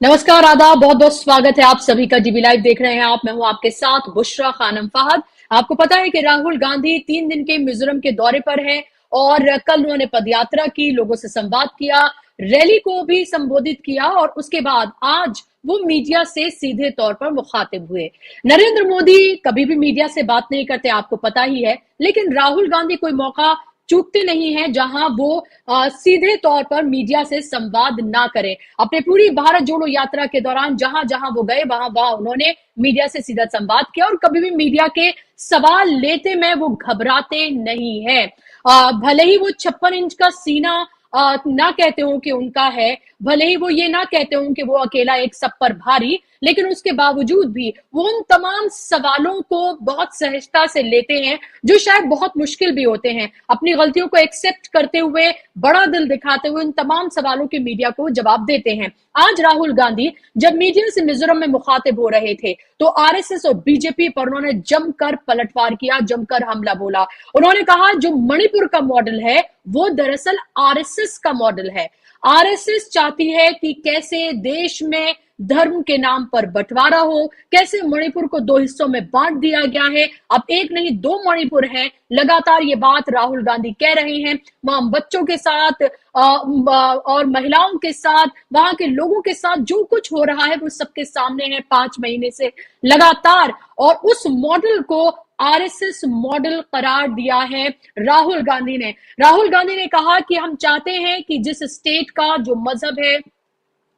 नमस्कार, आदाब, बहुत बहुत स्वागत है आप सभी का। डीबी लाइव देख रहे हैं आप। मैं हूं आपके साथ बुशरा खानम फहद। आपको पता है कि राहुल गांधी 3 दिन के मिजोरम के दौरे पर हैं और कल उन्होंने पदयात्रा की, लोगों से संवाद किया, रैली को भी संबोधित किया और उसके बाद आज वो मीडिया से सीधे तौर पर मुखातिब हुए। नरेंद्र मोदी कभी भी मीडिया से बात नहीं करते, आपको पता ही है, लेकिन राहुल गांधी कोई मौका चूकते नहीं है जहां वो सीधे तौर पर मीडिया से संवाद ना करें। अपने पूरी भारत जोड़ो यात्रा के दौरान जहां जहां वो गए वहां वहां उन्होंने मीडिया से सीधा संवाद किया और कभी भी मीडिया के सवाल लेते में वो घबराते नहीं है। भले ही वो 56 इंच का सीना ना कहते हो कि उनका है, भले ही वो ये ना कहते हो कि वो अकेला एक सब पर भारी, लेकिन उसके बावजूद भी वो उन तमाम सवालों को बहुत सहजता से लेते हैं जो शायद बहुत मुश्किल भी होते हैं। अपनी गलतियों को एक्सेप्ट करते हुए, बड़ा दिल दिखाते हुए उन तमाम सवालों के मीडिया को जवाब देते हैं। आज राहुल गांधी जब मीडिया से मिजोरम में मुखातिब हो रहे थे तो आरएसएस और बीजेपी पर उन्होंने जमकर पलटवार किया, जमकर हमला बोला। उन्होंने कहा जो मणिपुर का मॉडल है वो दरअसल आरएसएस का मॉडल है। आरएसएस चाहती है कि कैसे देश में धर्म के नाम पर बंटवारा हो, कैसे मणिपुर को 2 हिस्सों में बांट दिया गया है। अब एक नहीं 2 मणिपुर हैं। लगातार ये बात राहुल गांधी कह रहे हैं। वहां बच्चों के साथ और महिलाओं के साथ, वहां के लोगों के साथ जो कुछ हो रहा है वो सबके सामने है 5 महीने से लगातार। और उस मॉडल को आरएसएस मॉडल करार दिया है राहुल गांधी ने। राहुल गांधी ने कहा कि हम चाहते हैं कि जिस स्टेट का जो मजहब है,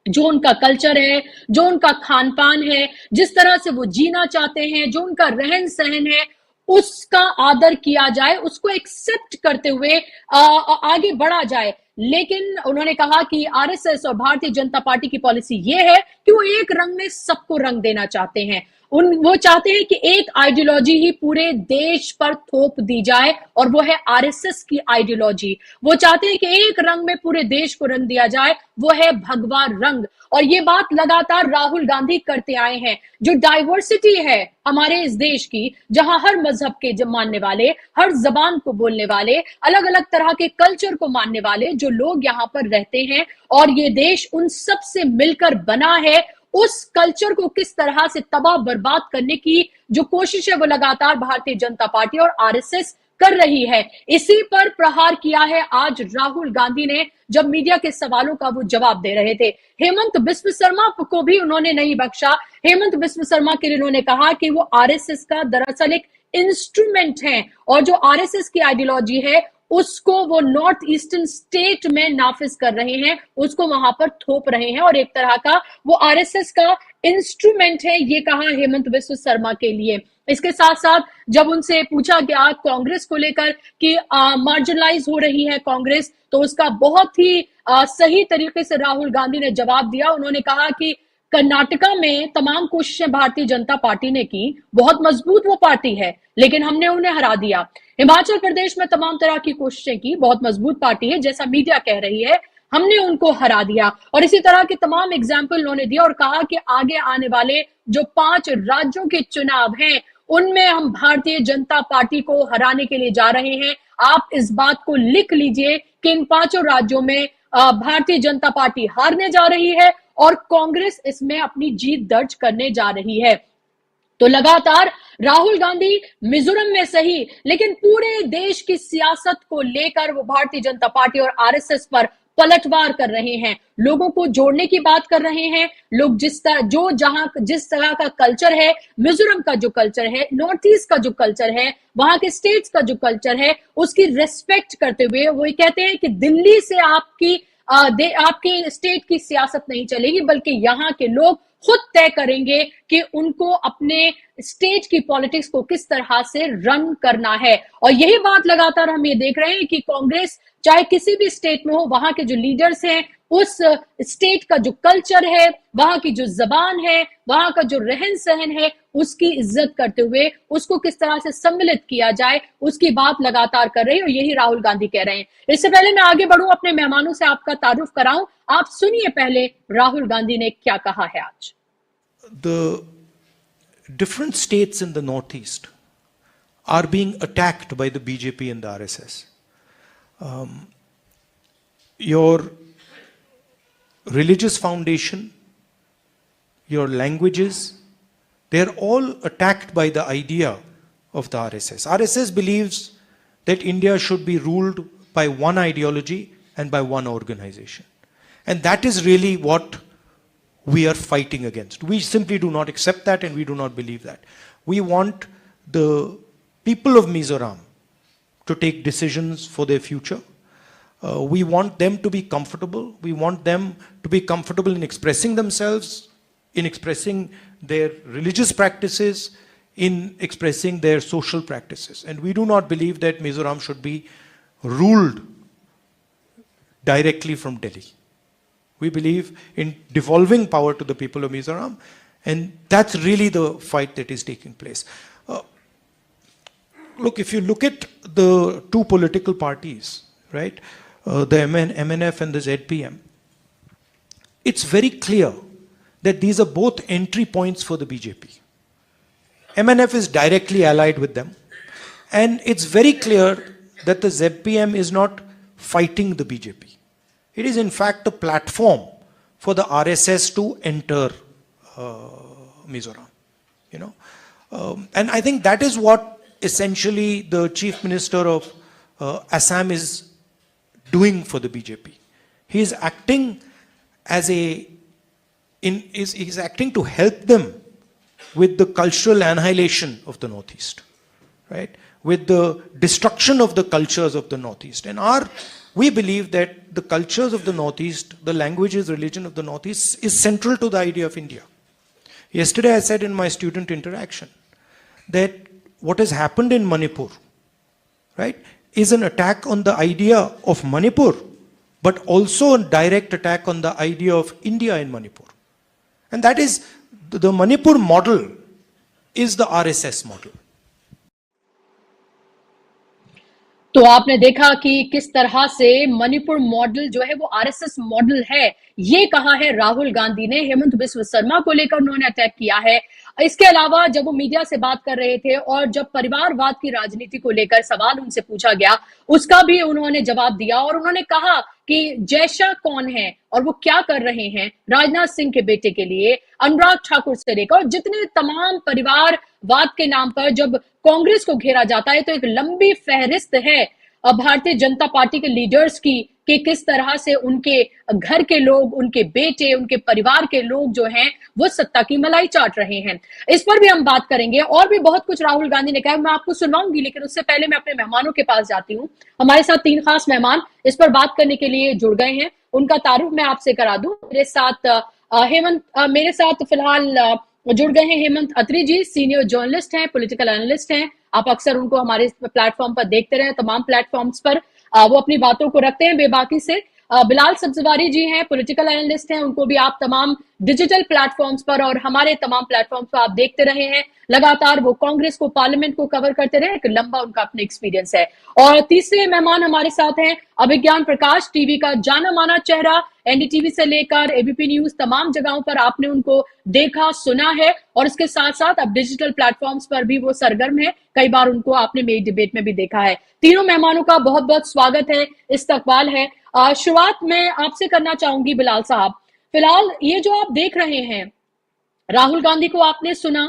जो उनका कल्चर है, जो उनका खान पान है, जिस तरह से वो जीना चाहते हैं, जो उनका रहन सहन है, उसका आदर किया जाए, उसको एक्सेप्ट करते हुए आगे बढ़ा जाए। लेकिन उन्होंने कहा कि आरएसएस और भारतीय जनता पार्टी की पॉलिसी ये है कि वो एक रंग में सबको रंग देना चाहते हैं। वो चाहते हैं कि एक आइडियोलॉजी ही पूरे देश पर थोप दी जाए और वो है आरएसएस की आइडियोलॉजी। वो चाहते हैं कि एक रंग में पूरे देश को रंग दिया जाए, वो है भगवा रंग। और ये बात लगातार राहुल गांधी करते आए हैं। जो डाइवर्सिटी है हमारे इस देश की, जहां हर मजहब के मानने वाले, हर जबान को बोलने वाले, अलग अलग तरह के कल्चर को मानने वाले जो लोग यहाँ पर रहते हैं, और ये देश उन सब से मिलकर बना है, उस कल्चर को किस तरह से तबाह बर्बाद करने की जो कोशिश है वो लगातार भारतीय जनता पार्टी और आरएसएस कर रही है। इसी पर प्रहार किया है आज राहुल गांधी ने जब मीडिया के सवालों का वो जवाब दे रहे थे। हेमंत बिस्व शर्मा को भी उन्होंने नहीं बख्शा। हेमंत बिस्व शर्मा के लिए उन्होंने कहा कि वो आरएसएस का दरअसल एक इंस्ट्रूमेंट है और जो आरएसएस की आइडियोलॉजी है उसको वो नॉर्थ ईस्टर्न स्टेट में नाफिज कर रहे हैं, उसको वहां पर थोप रहे हैं और एक तरह का वो आरएसएस का इंस्ट्रूमेंट है, ये कहा हेमंत बिस्व शर्मा के लिए। इसके साथ साथ जब उनसे पूछा गया कांग्रेस को लेकर कि मार्जिनलाइज हो रही है कांग्रेस, तो उसका बहुत ही सही तरीके से राहुल गांधी ने जवाब दिया। उन्होंने कहा कि कर्नाटका में तमाम कोशिशें भारतीय जनता पार्टी ने की, बहुत मजबूत वो पार्टी है, लेकिन हमने उन्हें हरा दिया। हिमाचल प्रदेश में तमाम तरह की कोशिशें की, बहुत मजबूत पार्टी है जैसा मीडिया कह रही है, हमने उनको हरा दिया। और इसी तरह के तमाम एग्जाम्पल उन्होंने दिया और कहा कि आगे आने वाले जो 5 राज्यों के चुनाव हैं उनमें हम भारतीय जनता पार्टी को हराने के लिए जा रहे हैं। आप इस बात को लिख लीजिए कि इन 5 राज्यों में भारतीय जनता पार्टी हारने जा रही है और कांग्रेस इसमें अपनी जीत दर्ज करने जा रही है। तो लगातार राहुल गांधी मिजोरम में सही लेकिन पूरे देश की सियासत को लेकर वो भारतीय जनता पार्टी और आरएसएस पर पलटवार कर रहे हैं, लोगों को जोड़ने की बात कर रहे हैं। लोग जिस तरह का कल्चर है, मिजोरम का जो कल्चर है, नॉर्थ ईस्ट का जो कल्चर है, वहां के स्टेट्स का जो कल्चर है, उसकी रेस्पेक्ट करते हुए वो कहते हैं कि दिल्ली से आपकी स्टेट की सियासत नहीं चलेगी, बल्कि यहाँ के लोग खुद तय करेंगे कि उनको अपने स्टेट की पॉलिटिक्स को किस तरह से रन करना है। और यही बात लगातार हम ये देख रहे हैं कि कांग्रेस चाहे किसी भी स्टेट में हो, वहां के जो लीडर्स हैं, उस स्टेट का जो कल्चर है, वहां की जो जबान है, वहां का जो रहन सहन है, उसकी इज्जत करते हुए उसको किस तरह से सम्मिलित किया जाए उसकी बात लगातार कर रहे हैं और यही राहुल गांधी कह रहे हैं। इससे पहले मैं आगे बढ़ूं, अपने मेहमानों से आपका तारुफ कराऊं, आप सुनिए पहले राहुल गांधी ने क्या कहा है आज। The different states in the Northeast are being attacked by the BJP and the RSS. Your religious foundation your languages, they're all attacked by the idea of the RSS. RSS believes that India should be ruled by one ideology and by one organization. And that is really what we are fighting against. We simply do not accept that, and we do not believe that. We want the people of Mizoram to take decisions for their future. We want them to be comfortable. We want them to be comfortable in expressing themselves, in expressing their religious practices, in expressing their social practices. And we do not believe that Mizoram should be ruled directly from Delhi. We believe in devolving power to the people of Mizoram, and that's really the fight that is taking place. Look, if you look at the two political parties, right, the MNF and the ZPM, it's very clear that these are both entry points for the BJP. MNF is directly allied with them, and it's very clear that the ZPM is not fighting the BJP. It is in fact a platform for the RSS to enter Mizoram, you know. And I think that is what essentially the Chief Minister of Assam is doing for the BJP. He is acting as he's acting to help them with the cultural annihilation of the Northeast, right? With the destruction of the cultures of the Northeast. And we believe that the cultures of the Northeast, the languages, religion of the Northeast is central to the idea of India. Yesterday I said in my student interaction that what has happened in Manipur, right, is an attack on the idea of Manipur, but also a direct attack on the idea of India in Manipur. And that is, the Manipur model is the RSS model. तो आपने देखा कि किस तरह से Manipur model जो है वो आरएसएस मॉडल है, ये कहा है राहुल गांधी ने। हेमंत बिस्व शर्मा को लेकर उन्होंने अटैक किया है। इसके अलावा जब वो मीडिया से बात कर रहे थे और जब परिवारवाद की राजनीति को लेकर सवाल उनसे पूछा गया, उसका भी उन्होंने जवाब दिया और उन्होंने कहा कि जयशाह कौन है और वो क्या कर रहे हैं राजनाथ सिंह के बेटे के लिए, अनुराग ठाकुर से लेकर और जितने तमाम परिवारवाद के नाम पर जब कांग्रेस को घेरा जाता है तो एक लंबी फहरिस्त है भारतीय जनता पार्टी के लीडर्स की कि किस तरह से उनके घर के लोग, उनके बेटे, उनके परिवार के लोग जो हैं वो सत्ता की मलाई चाट रहे हैं। इस पर भी हम बात करेंगे और भी बहुत कुछ राहुल गांधी ने कहा, मैं आपको सुनवाऊंगी, लेकिन उससे पहले मैं अपने मेहमानों के पास जाती हूँ। हमारे साथ तीन खास मेहमान इस पर बात करने के लिए जुड़ गए हैं, उनका तारुफ मैं आपसे करा दूं। मेरे साथ फिलहाल जुड़ गए हैं हेमंत अत्री जी, सीनियर जर्नलिस्ट हैं, पॉलिटिकल एनालिस्ट हैं। आप अक्सर उनको हमारे प्लेटफॉर्म पर देखते रहे, तमाम प्लेटफॉर्म्स पर वो अपनी बातों को रखते हैं बेबाकी से। बिलाल सब्जवारी जी हैं, पॉलिटिकल एनालिस्ट हैं, उनको भी आप तमाम डिजिटल प्लेटफॉर्म्स पर और हमारे तमाम प्लेटफॉर्म्स पर आप देखते रहे हैं लगातार। वो कांग्रेस को, पार्लियामेंट को कवर करते रहे, एक लंबा उनका अपना एक्सपीरियंस है। और तीसरे मेहमान हमारे साथ हैं अभिज्ञान प्रकाश, टीवी का जाना माना चेहरा, एनडीटीवी से लेकर एबीपी न्यूज, तमाम जगहों पर आपने उनको देखा, सुना है और इसके साथ साथ अब डिजिटल प्लेटफॉर्म्स पर भी वो सरगर्म है। कई बार उनको आपने मेरी डिबेट में भी देखा है। तीनों मेहमानों का बहुत बहुत स्वागत है, इस्तकबाल है। शुरुआत में आपसे करना चाहूंगी बिलाल साहब, फिलहाल ये जो आप देख रहे हैं, राहुल गांधी को आपने सुना,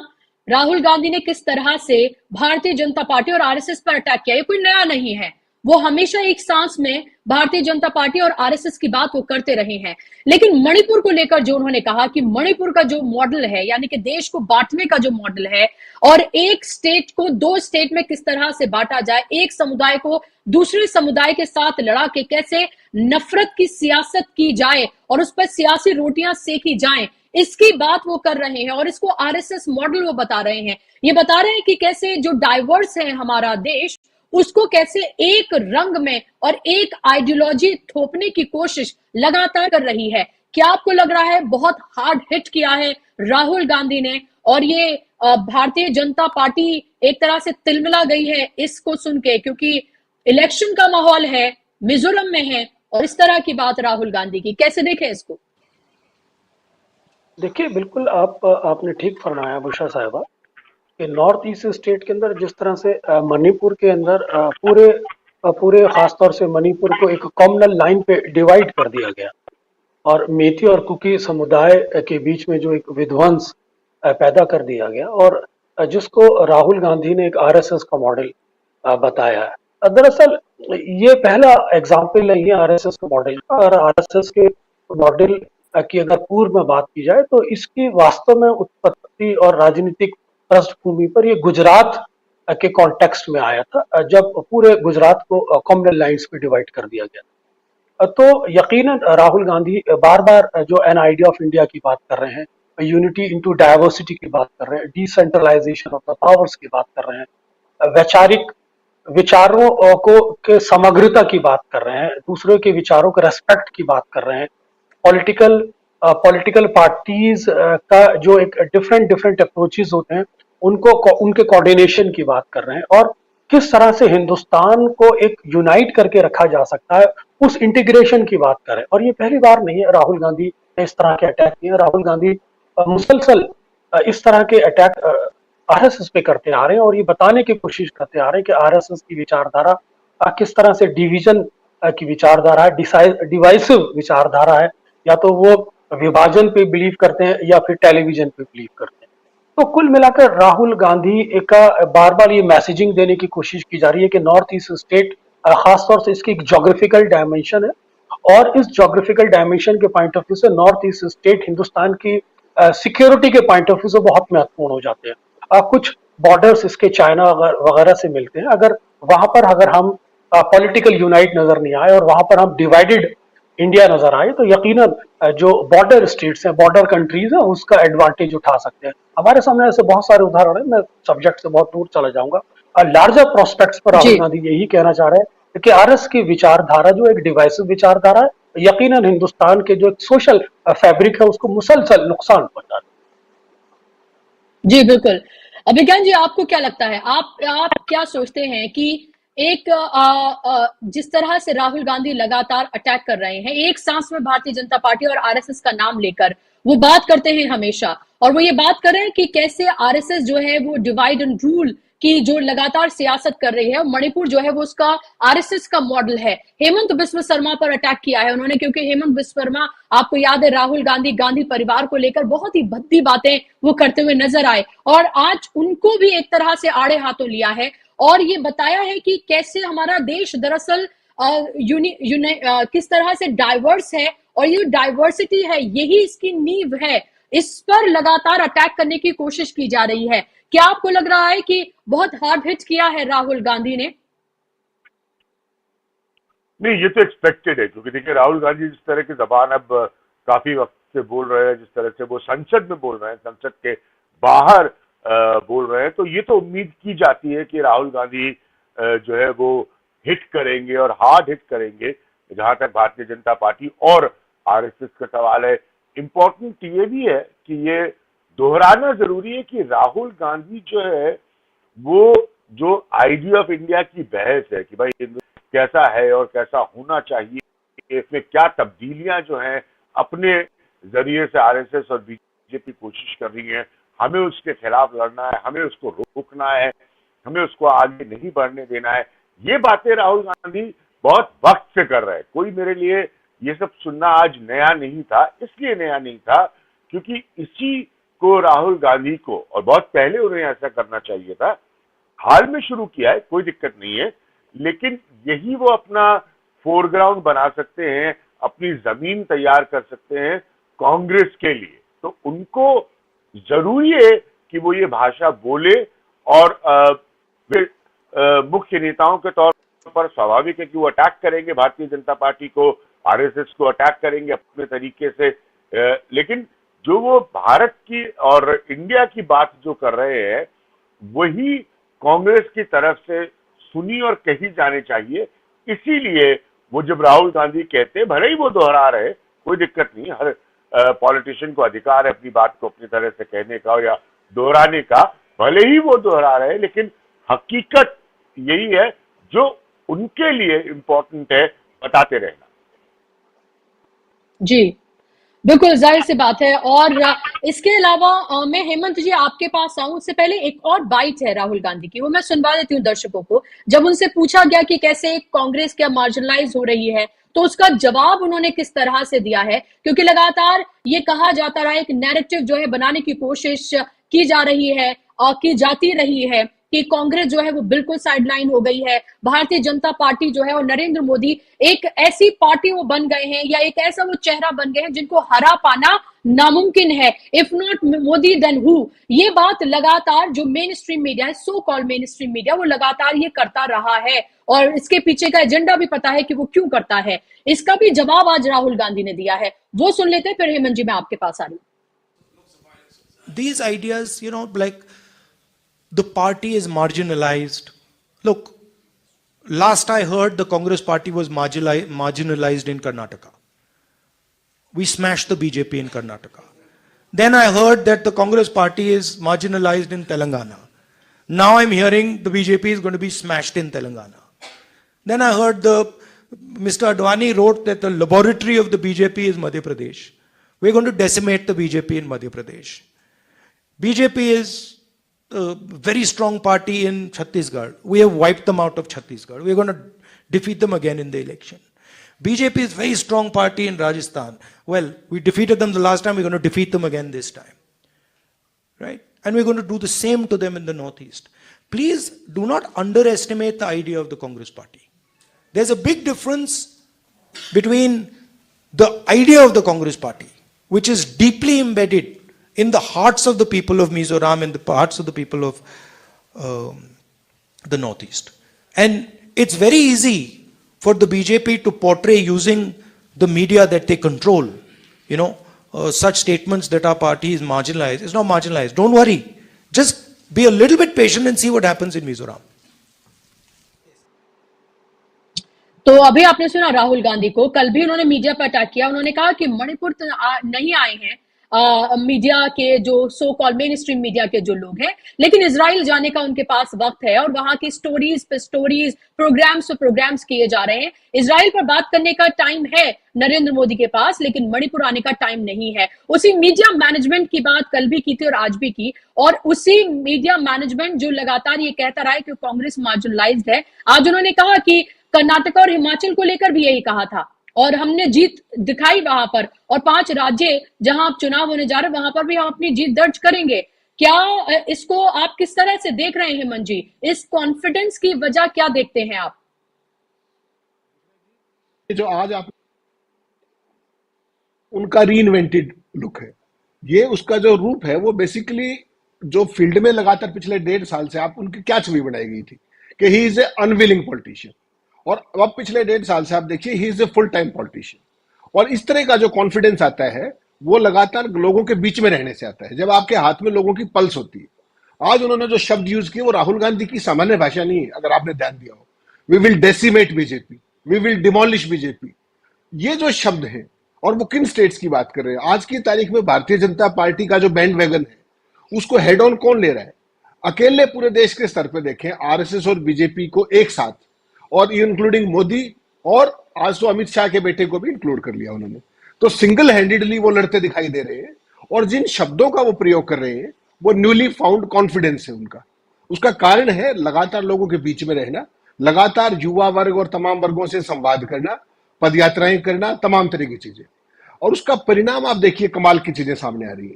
राहुल गांधी ने किस तरह से भारतीय जनता पार्टी और आरएसएस पर अटैक किया, ये कोई नया नहीं है। वो हमेशा एक सांस में भारतीय जनता पार्टी और आरएसएस की बात वो करते रहे हैं। लेकिन मणिपुर को लेकर जो उन्होंने कहा कि मणिपुर का जो मॉडल है, यानी कि देश को बांटने का जो मॉडल है और एक स्टेट को दो स्टेट में किस तरह से बांटा जाए, एक समुदाय को दूसरे समुदाय के साथ लड़ा के कैसे नफरत की सियासत की जाए और उस पर सियासी रोटियां सेकी जाएं, इसकी बात वो कर रहे हैं और इसको आरएसएस मॉडल वो बता रहे हैं। ये बता रहे हैं कि कैसे जो डाइवर्स है हमारा देश, उसको कैसे एक रंग में और एक आइडियोलॉजी थोपने की कोशिश लगातार कर रही है। क्या आपको लग रहा है बहुत हार्ड हिट किया है राहुल गांधी ने और ये भारतीय जनता पार्टी एक तरह से तिलमिला गई है इसको सुन के, क्योंकि इलेक्शन का माहौल है, मिजोरम में है और इस तरह की बात राहुल गांधी की, कैसे देखें इसको? देखिए, बिल्कुल आपने ठीक फरमाया बुशरा साहिबा कि नॉर्थ ईस्ट स्टेट के अंदर जिस तरह से मणिपुर के अंदर पूरे खासतौर से मणिपुर को एक कॉमनल लाइन पे डिवाइड कर दिया गया और मेती और कुकी समुदाय के बीच में जो एक विध्वंस पैदा कर दिया गया, और जिसको राहुल गांधी ने एक आरएसएस का मॉडल बताया है। दरअसल ये पहला एग्जाम्पल नहीं है आरएसएस के मॉडल का। और आरएसएस के मॉडल की अगर पूर्व में बात की जाए तो इसकी वास्तव में उत्पत्ति और राजनीतिक पृष्ठभूमि पर ये गुजरात के कॉन्टेक्स्ट में आया था, जब पूरे गुजरात को कम्युनल लाइंस में डिवाइड कर दिया गया। तो यकीनन राहुल गांधी बार बार जो एन आइडिया ऑफ इंडिया की बात कर रहे हैं, यूनिटी इनटू डाइवर्सिटी की बात कर रहे हैं, डिसेंट्रलाइजेशन ऑफ द पावर्स की बात कर रहे हैं, वैचारिक विचारों को के समग्रता की बात कर रहे हैं, दूसरों के विचारों के रेस्पेक्ट की बात कर रहे हैं, पॉलिटिकल पॉलिटिकल पार्टीज का जो एक डिफरेंट डिफरेंट अप्रोचेस होते हैं उनको उनके कोऑर्डिनेशन की बात कर रहे हैं, और किस तरह से हिंदुस्तान को एक यूनाइट करके रखा जा सकता है उस इंटीग्रेशन की बात करें। और ये पहली बार नहीं है राहुल गांधी ने इस तरह के अटैक किए। राहुल गांधी मुसलसल इस तरह के अटैक आरएसएस पे करते आ रहे हैं, और ये बताने की कोशिश करते आ रहे हैं कि आरएसएस की विचारधारा किस तरह से डिवीजन की विचारधारा है, डिवाइसिव विचारधारा है, या तो वो विभाजन पे बिलीव करते हैं या फिर टेलीविजन पे बिलीव करते हैं। तो कुल मिलाकर राहुल गांधी का बार बार ये मैसेजिंग देने की कोशिश की जा रही है कि नॉर्थ ईस्ट स्टेट, खासतौर से इसकी एक जोग्राफिकल डायमेंशन है, और इस जोग्राफिकल डायमेंशन के पॉइंट ऑफ व्यू से नॉर्थ ईस्ट स्टेट हिंदुस्तान की सिक्योरिटी के पॉइंट ऑफ व्यू से बहुत महत्वपूर्ण हो जाते हैं। कुछ बॉर्डर्स इसके चाइना वगैरह से मिलते हैं। अगर वहां पर अगर हम पॉलिटिकल यूनाइट नजर नहीं आए और वहां पर हम डिवाइडेड इंडिया नजर आए, तो यकीनन जो बॉर्डर स्टेट्स हैं, बॉर्डर कंट्रीज हैं, उसका एडवांटेज उठा सकते हैं। हमारे सामने ऐसे बहुत सारे उदाहरण हैं, मैं सब्जेक्ट से बहुत दूर चला जाऊंगा। लार्जर प्रोस्पेक्ट्स पर राहुल जी गांधी यही कहना चाह रहे हैं कि आरएस की विचारधारा जो एक डिवाइसिव विचारधारा है, यकीनन हिंदुस्तान के जो सोशल फैब्रिक है उसको मुसलसल नुकसान पहुंचा। जी बिल्कुल। अभिज्ञान जी, आपको क्या लगता है, आप क्या सोचते हैं कि एक जिस तरह से राहुल गांधी लगातार अटैक कर रहे हैं, एक सांस में भारतीय जनता पार्टी और आरएसएस का नाम लेकर वो बात करते हैं हमेशा, और वो ये बात कर रहे हैं कि कैसे आरएसएस जो है वो डिवाइड एंड रूल की जो लगातार सियासत कर रही है, और मणिपुर जो है वो उसका आरएसएस का मॉडल है। हेमंत बिस्व शर्मा पर अटैक किया है उन्होंने, क्योंकि हेमंत बिस्व शर्मा, आपको याद है, राहुल गांधी परिवार को लेकर बहुत ही भद्दी बातें वो करते हुए नजर आए, और आज उनको भी एक तरह से आड़े हाथों लिया है, और ये बताया है कि कैसे हमारा देश दरअसल किस तरह से डाइवर्स है, और ये डाइवर्सिटी है यही इसकी नींव है। इस पर लगातार अटैक करने की कोशिश की जा रही है। क्या आपको लग रहा है कि बहुत हार्ड हिट किया है राहुल गांधी ने? नहीं, ये तो एक्सपेक्टेड है, क्योंकि देखिए राहुल गांधी जिस तरह की जबान अब काफी वक्त से बोल रहे हैं, जिस तरह से वो संसद में बोल रहे हैं, संसद के बाहर बोल रहे हैं, तो ये तो उम्मीद की जाती है कि राहुल गांधी जो है वो हिट करेंगे और हार्ड हिट करेंगे। जहां तक भारतीय जनता पार्टी और आरएसएस का सवाल है, इम्पोर्टेंट ये भी है कि ये दोहराना जरूरी है कि राहुल गांधी जो है वो जो आइडिया ऑफ इंडिया की बहस है कि भाई कैसा है और कैसा होना चाहिए, इसमें क्या तब्दीलियां जो हैं अपने जरिए से आरएसएस और बीजेपी कोशिश कर रही हैं, हमें उसके खिलाफ लड़ना है, हमें उसको रोकना है, हमें उसको आगे नहीं बढ़ने देना है। ये बातें राहुल गांधी बहुत वक्त से कर रहे हैं। कोई मेरे लिए ये सब सुनना आज नया नहीं था, इसलिए नया नहीं था क्योंकि इसी को राहुल गांधी को, और बहुत पहले उन्हें ऐसा करना चाहिए था, हाल में शुरू किया है, कोई दिक्कत नहीं है, लेकिन यही वो अपना फोरग्राउंड बना सकते हैं, अपनी जमीन तैयार कर सकते हैं कांग्रेस के लिए। तो उनको जरूरी है कि वो ये भाषा बोले, और मुख्य नेताओं के तौर पर स्वाभाविक है कि वो अटैक करेंगे भारतीय जनता पार्टी को, आरएसएस को अटैक करेंगे अपने तरीके से, लेकिन जो वो भारत की और इंडिया की बात जो कर रहे हैं वही कांग्रेस की तरफ से सुनी और कही जानी चाहिए। इसीलिए वो जब राहुल गांधी कहते हैं, भले ही वो दोहरा रहे, कोई दिक्कत नहीं, हर पॉलिटिशियन को अधिकार है अपनी बात को अपनी तरह से कहने का या दोहराने का, भले ही वो दोहरा रहे, लेकिन हकीकत यही है जो उनके लिए इम्पोर्टेंट है, बताते रहना। जी बिल्कुल जाहिर सी बात है। और इसके अलावा मैं हेमंत जी आपके पास आऊं उससे पहले एक और बाइट है राहुल गांधी की, वो मैं सुनवा देती हूँ दर्शकों को। जब उनसे पूछा गया कि कैसे कांग्रेस क्या मार्जिनलाइज हो रही है, तो उसका जवाब उन्होंने किस तरह से दिया है, क्योंकि लगातार ये कहा जाता रहा, एक नैरेटिव जो है बनाने की कोशिश की जा रही है और की जाती रही है कि कांग्रेस जो है वो बिल्कुल साइडलाइन हो गई है, भारतीय जनता पार्टी जो है और नरेंद्र मोदी एक ऐसी पार्टी वो बन गए हैं या एक ऐसा वो चेहरा बन गए हैं जिनको हरा पाना नामुमकिन है, if not Modi then who. ये बात लगातार जो मेन स्ट्रीम मीडिया है, so called mainstream media, वो लगातार ये करता रहा है और इसके पीछे का एजेंडा भी पता है कि वो क्यों करता है। इसका भी जवाब आज राहुल गांधी ने दिया है, वो सुन लेते हैं, फिर हेमंत जी मैं आपके पास आ रही हूँ। These ideas, like the party is marginalized. Look, last I heard, the Congress party was marginalized in Karnataka. We smashed the BJP in Karnataka. Then I heard that the Congress party is marginalized in Telangana. Now I'm hearing the BJP is going to be smashed in Telangana. Then I heard Mr. Advani wrote that the laboratory of the BJP is Madhya Pradesh. We're going to decimate the BJP in Madhya Pradesh. BJP is a very strong party in Chhattisgarh. We have wiped them out of Chhattisgarh. We're going to defeat them again in the election. BJP is a very strong party in Rajasthan. Well, we defeated them the last time, we're going to defeat them again this time. Right? And we're going to do the same to them in the Northeast. Please do not underestimate the idea of the Congress party. There's a big difference between the idea of the Congress party, which is deeply embedded in the hearts of the people of Mizoram and the hearts of the people of the Northeast. And it's very easy for the BJP to portray using the media that they control, such statements that our party is marginalized. It's not marginalized. Don't worry. Just be a little bit patient and see what happens in Mizoram. तो अभी आपने सुना राहुल गांधी को, कल भी उन्होंने media पर attack किया। उन्होंने कहा कि मणिपुर नहीं आए हैं मीडिया के जो सो कॉल मेन स्ट्रीम मीडिया के जो लोग हैं, लेकिन इजराइल जाने का उनके पास वक्त है और वहां की स्टोरीज पे स्टोरीज, प्रोग्राम्स पे प्रोग्राम्स किए जा रहे हैं। इजराइल पर बात करने का टाइम है नरेंद्र मोदी के पास, लेकिन मणिपुर आने का टाइम नहीं है। उसी मीडिया मैनेजमेंट की बात कल भी की थी और आज भी की, और उसी मीडिया मैनेजमेंट जो लगातार ये कहता रहा है कि कांग्रेस मार्जिनलाइज्ड है, आज उन्होंने कहा कि कर्नाटक और हिमाचल को लेकर भी यही कहा था और हमने जीत दिखाई वहां पर, और 5 राज्य जहां चुनाव होने जा रहे वहां पर भी हम अपनी जीत दर्ज करेंगे। क्या इसको आप किस तरह से देख रहे हैं हेमंत जी? इस कॉन्फिडेंस की वजह क्या देखते हैं आप? जो आज आप उनका रीइन्वेंटेड लुक है, ये उसका जो रूप है वो बेसिकली जो फील्ड में लगातार पिछले 1.5 साल से आप उनकी क्या छवि बनाई गई थी कि he is a unwilling politician, और अब पिछले 1.5 साल से आप देखिए he is a full time politician. और इस तरह का जो कॉन्फिडेंस आता है वो लगातार लोगों के बीच में रहने से आता है, जब आपके हाथ में लोगों की पल्स होती है। आज उन्होंने जो शब्द यूज किए वो राहुल गांधी की सामान्य भाषा नहीं है, अगर आपने ध्यान दिया हो। We will decimate BJP, we will demolish BJP, ये जो शब्द है, और वो किन स्टेट्स की बात कर रहे हैं? आज की तारीख में भारतीय जनता पार्टी का जो बैंड वैगन है उसको हेड ऑन कौन ले रहा है? अकेले पूरे देश के स्तर पे देखें, आरएसएस और बीजेपी को एक साथ, और इंक्लूडिंग मोदी, और आज तो अमित शाह के बेटे को भी इंक्लूड कर लिया उन्होंने, तो सिंगल हैंडेडली वो लड़ते दिखाई दे रहे हैं। और जिन शब्दों का वो प्रयोग कर रहे हैं वो न्यूली फाउंड कॉन्फिडेंस है उनका। उसका कारण है लगातार लोगों के बीच में रहना, लगातार युवा वर्ग और तमाम वर्गों से संवाद करना, पदयात्राएं करना, तमाम तरह की चीजें। और उसका परिणाम आप देखिए, कमाल की चीजें सामने आ रही है।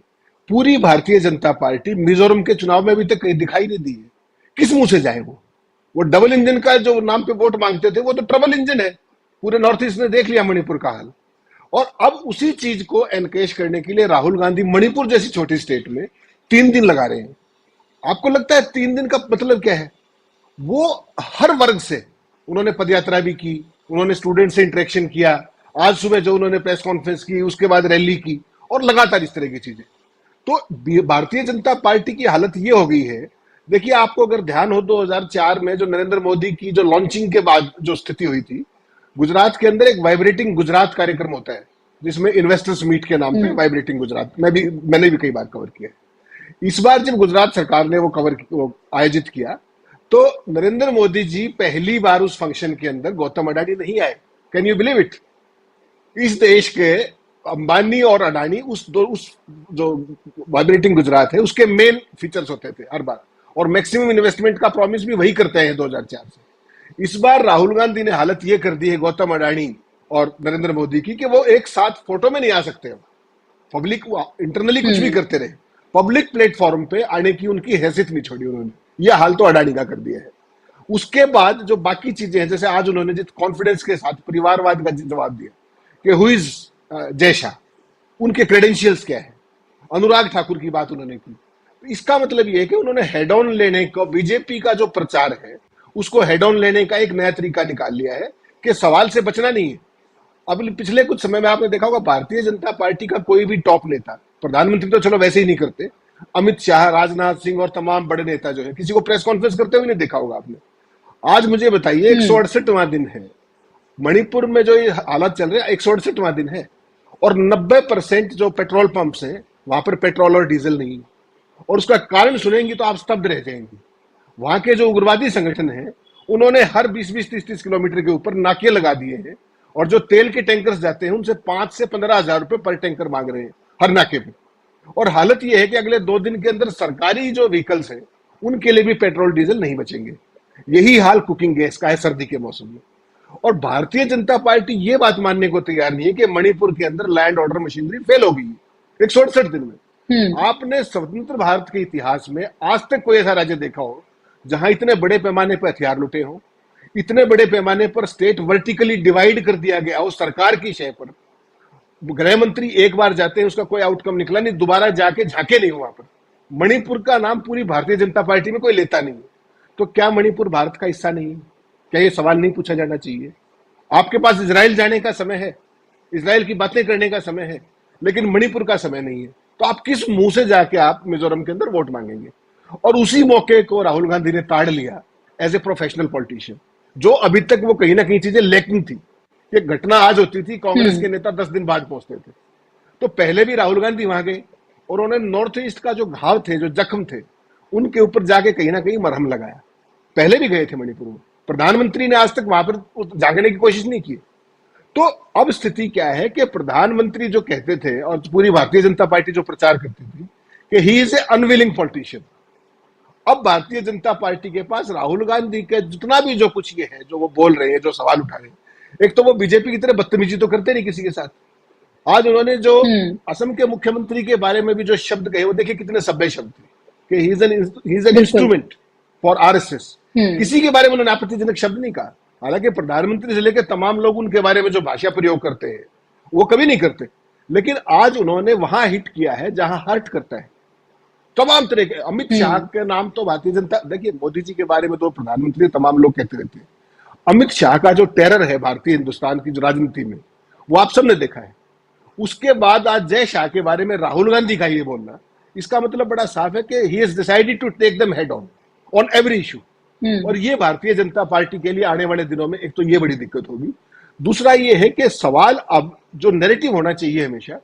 पूरी भारतीय जनता पार्टी मिजोरम के चुनाव में अभी तक कहीं दिखाई नहीं दी है। किस मुंह से जाए? वो डबल इंजन का जो नाम पे वोट मांगते थे वो तो ट्रबल इंजन है। पूरे नॉर्थ ईस्ट ने देख लिया मणिपुर का हाल। और अब उसी चीज को एनकेश करने के लिए राहुल गांधी मणिपुर जैसी छोटी स्टेट में 3 दिन लगा रहे हैं। आपको लगता है 3 दिन का मतलब क्या है? वो हर वर्ग से उन्होंने पदयात्रा भी की, उन्होंने स्टूडेंट से इंटरेक्शन किया, आज सुबह जो उन्होंने प्रेस कॉन्फ्रेंस की, उसके बाद रैली की, और लगातार इस तरह की चीजें। तो भारतीय जनता पार्टी की हालत ये हो गई है। देखिए, आपको अगर ध्यान हो 2004 में जो नरेंद्र मोदी की जो लॉन्चिंग के बाद जो स्थिति हुई थी, गुजरात के अंदर एक वाइब्रेटिंग गुजरात कार्यक्रम होता है जिसमें इन्वेस्टर्स मीट के नाम पे वाइब्रेटिंग गुजरात मैंने भी कई बार कवर किया। इस बार जब गुजरात सरकार ने वो आयोजित किया तो नरेंद्र मोदी जी पहली बार उस फंक्शन के अंदर गौतम अडानी नहीं आए। Can you believe it? इस देश के अंबानी और अडानी उस जो वाइब्रेटिंग गुजरात है उसके मेन फीचर्स होते थे हर बार, और मैक्सिमम इन्वेस्टमेंट का प्रॉमिस भी वही करते हैं 2004 से। इस बार राहुल गांधी ने हालत ये कर दी है गौतम अडानी और नरेंद्र मोदी की कि वो एक साथ फोटो में नहीं आ सकते हो। पब्लिक इंटरनली कुछ भी करते रहे, पब्लिक प्लेटफॉर्म पे आने की उनकी हैसियत नहीं छोड़ी उन्होंने। यह हाल तो अडानी का कर दिया है। उसके बाद जो बाकी चीजें हैं, जैसे आज उन्होंने जिस कॉन्फिडेंस के साथ परिवारवाद का जवाब दिया कि हु इज जय शाह, उनके क्रेडेंशियल्स क्या है, अनुराग ठाकुर की बात उन्होंने की। तो इसका मतलब यह है कि उन्होंने हेड ऑन लेने को, बीजेपी का जो प्रचार है उसको हेड ऑन लेने का एक नया तरीका निकाल लिया है कि सवाल से बचना नहीं है। अब पिछले कुछ समय में आपने देखा होगा भारतीय जनता पार्टी का कोई भी टॉप नेता, प्रधानमंत्री तो चलो वैसे ही नहीं करते, अमित शाह, राजनाथ सिंह और तमाम बड़े नेता जो है, किसी को प्रेस कॉन्फ्रेंस करते हुए नहीं देखा होगा आपने। आज मुझे बताइए 168वां दिन है, मणिपुर में जो ये हालात चल रहे हैं 168वां दिन है, और 90% जो पेट्रोल पंप्स हैं वहां पर पेट्रोल और डीजल नहीं है। और उसका कारण सुनेंगी तो आप स्तब्ध रह जाएंगे। वहां के जो उग्रवादी संगठन हैं उन्होंने हर 20-20, 30-30 किलोमीटर के ऊपर नाके लगा दिए हैं, और जो तेल के टैंकर्स जाते हैं उनसे 5 से 15 हजार रुपए पर टैंकर मांग रहे हैं हर नाके पे। और हालत यह है कि अगले 2 दिन के अंदर सरकारी जो व्हीकल्स हैं उनके लिए भी पेट्रोल डीजल नहीं बचेंगे। यही हाल कुकिंग गैस का है सर्दी के मौसम में। और भारतीय जनता पार्टी ये बात मानने को तैयार नहीं है कि मणिपुर के अंदर लैंड ऑर्डर मशीनरी फेल हो गई 168 दिन में। आपने स्वतंत्र भारत के इतिहास में आज तक कोई ऐसा राज्य देखा हो जहां इतने बड़े पैमाने पर हथियार लुटे हो, इतने बड़े पैमाने पर स्टेट वर्टिकली डिवाइड कर दिया गया हो सरकार की शय पर? गृह मंत्री एक बार जाते हैं, उसका कोई आउटकम निकला नहीं, दोबारा जाके झांके नहीं वहां पर। मणिपुर का नाम पूरी भारतीय जनता पार्टी में कोई लेता नहीं। तो क्या मणिपुर भारत का हिस्सा नहीं है? क्या ये सवाल नहीं पूछा जाना चाहिए? आपके पास इजराइल जाने का समय है, इजराइल की बातें करने का समय है, लेकिन मणिपुर का समय नहीं है। तो आप किस मुंह से जाके आप मिजोरम के अंदर वोट मांगेंगे? और उसी मौके को राहुल गांधी ने ताड़ लिया एज ए प्रोफेशनल पॉलिटिशियन, जो अभी तक वो कहीं ना कहीं चीजें लैकिंग थी। एक घटना आज होती थी, कांग्रेस के नेता 10 दिन बाद पहुंचते थे। तो पहले भी राहुल गांधी वहां गए और उन्होंने नॉर्थ ईस्ट का जो घाव थे, जो जख्म थे, उनके ऊपर जाके कहीं ना कहीं मरहम लगाया। पहले भी गए थे मणिपुर में, प्रधानमंत्री ने आज तक वहां पर जागने की कोशिश नहीं की। तो अब स्थिति क्या है कि प्रधानमंत्री जो कहते थे और पूरी भारतीय जनता पार्टी जो प्रचार करती थी कि he is a unwilling politician, अब भारतीय जनता पार्टी के पास राहुल गांधी के जितना भी जो कुछ ये है, जो वो बोल रहे हैं, जो सवाल उठा रहे हैं, एक तो वो बीजेपी की तरह बदतमीजी तो करते नहीं किसी के साथ। आज उन्होंने जो असम के मुख्यमंत्री के बारे में भी जो शब्द कहे, वो देखिए कितने सभ्य शब्द थे कि he is an instrument for RSS. किसी के बारे में उन्होंने आपत्तिजनक शब्द नहीं कहा। हालांकि प्रधानमंत्री से लेकर तमाम लोग उनके बारे में जो भाषा प्रयोग करते हैं वो कभी नहीं करते, लेकिन आज उन्होंने वहां हिट किया है जहां हर्ट करता है तमाम तरह के। अमित शाह के नाम तो भारतीय जनता, देखिए मोदी जी के बारे में तो प्रधानमंत्री तमाम लोग कहते रहते हैं, अमित शाह का जो टेरर है भारतीय हिंदुस्तान की जो राजनीति में, वो आप सबने देखा है। उसके बाद आज जय शाह के बारे में राहुल गांधी का ये बोलना, इसका मतलब बड़ा साफ है कि he has decided to take them head on every issue. और ये भारतीय जनता पार्टी के लिए आने वाले दिनों में एक तो ये बड़ी दिक्कत होगी। दूसरा ये है कि सवाल अब जो नैरेटिव होना चाहिए हमेशा,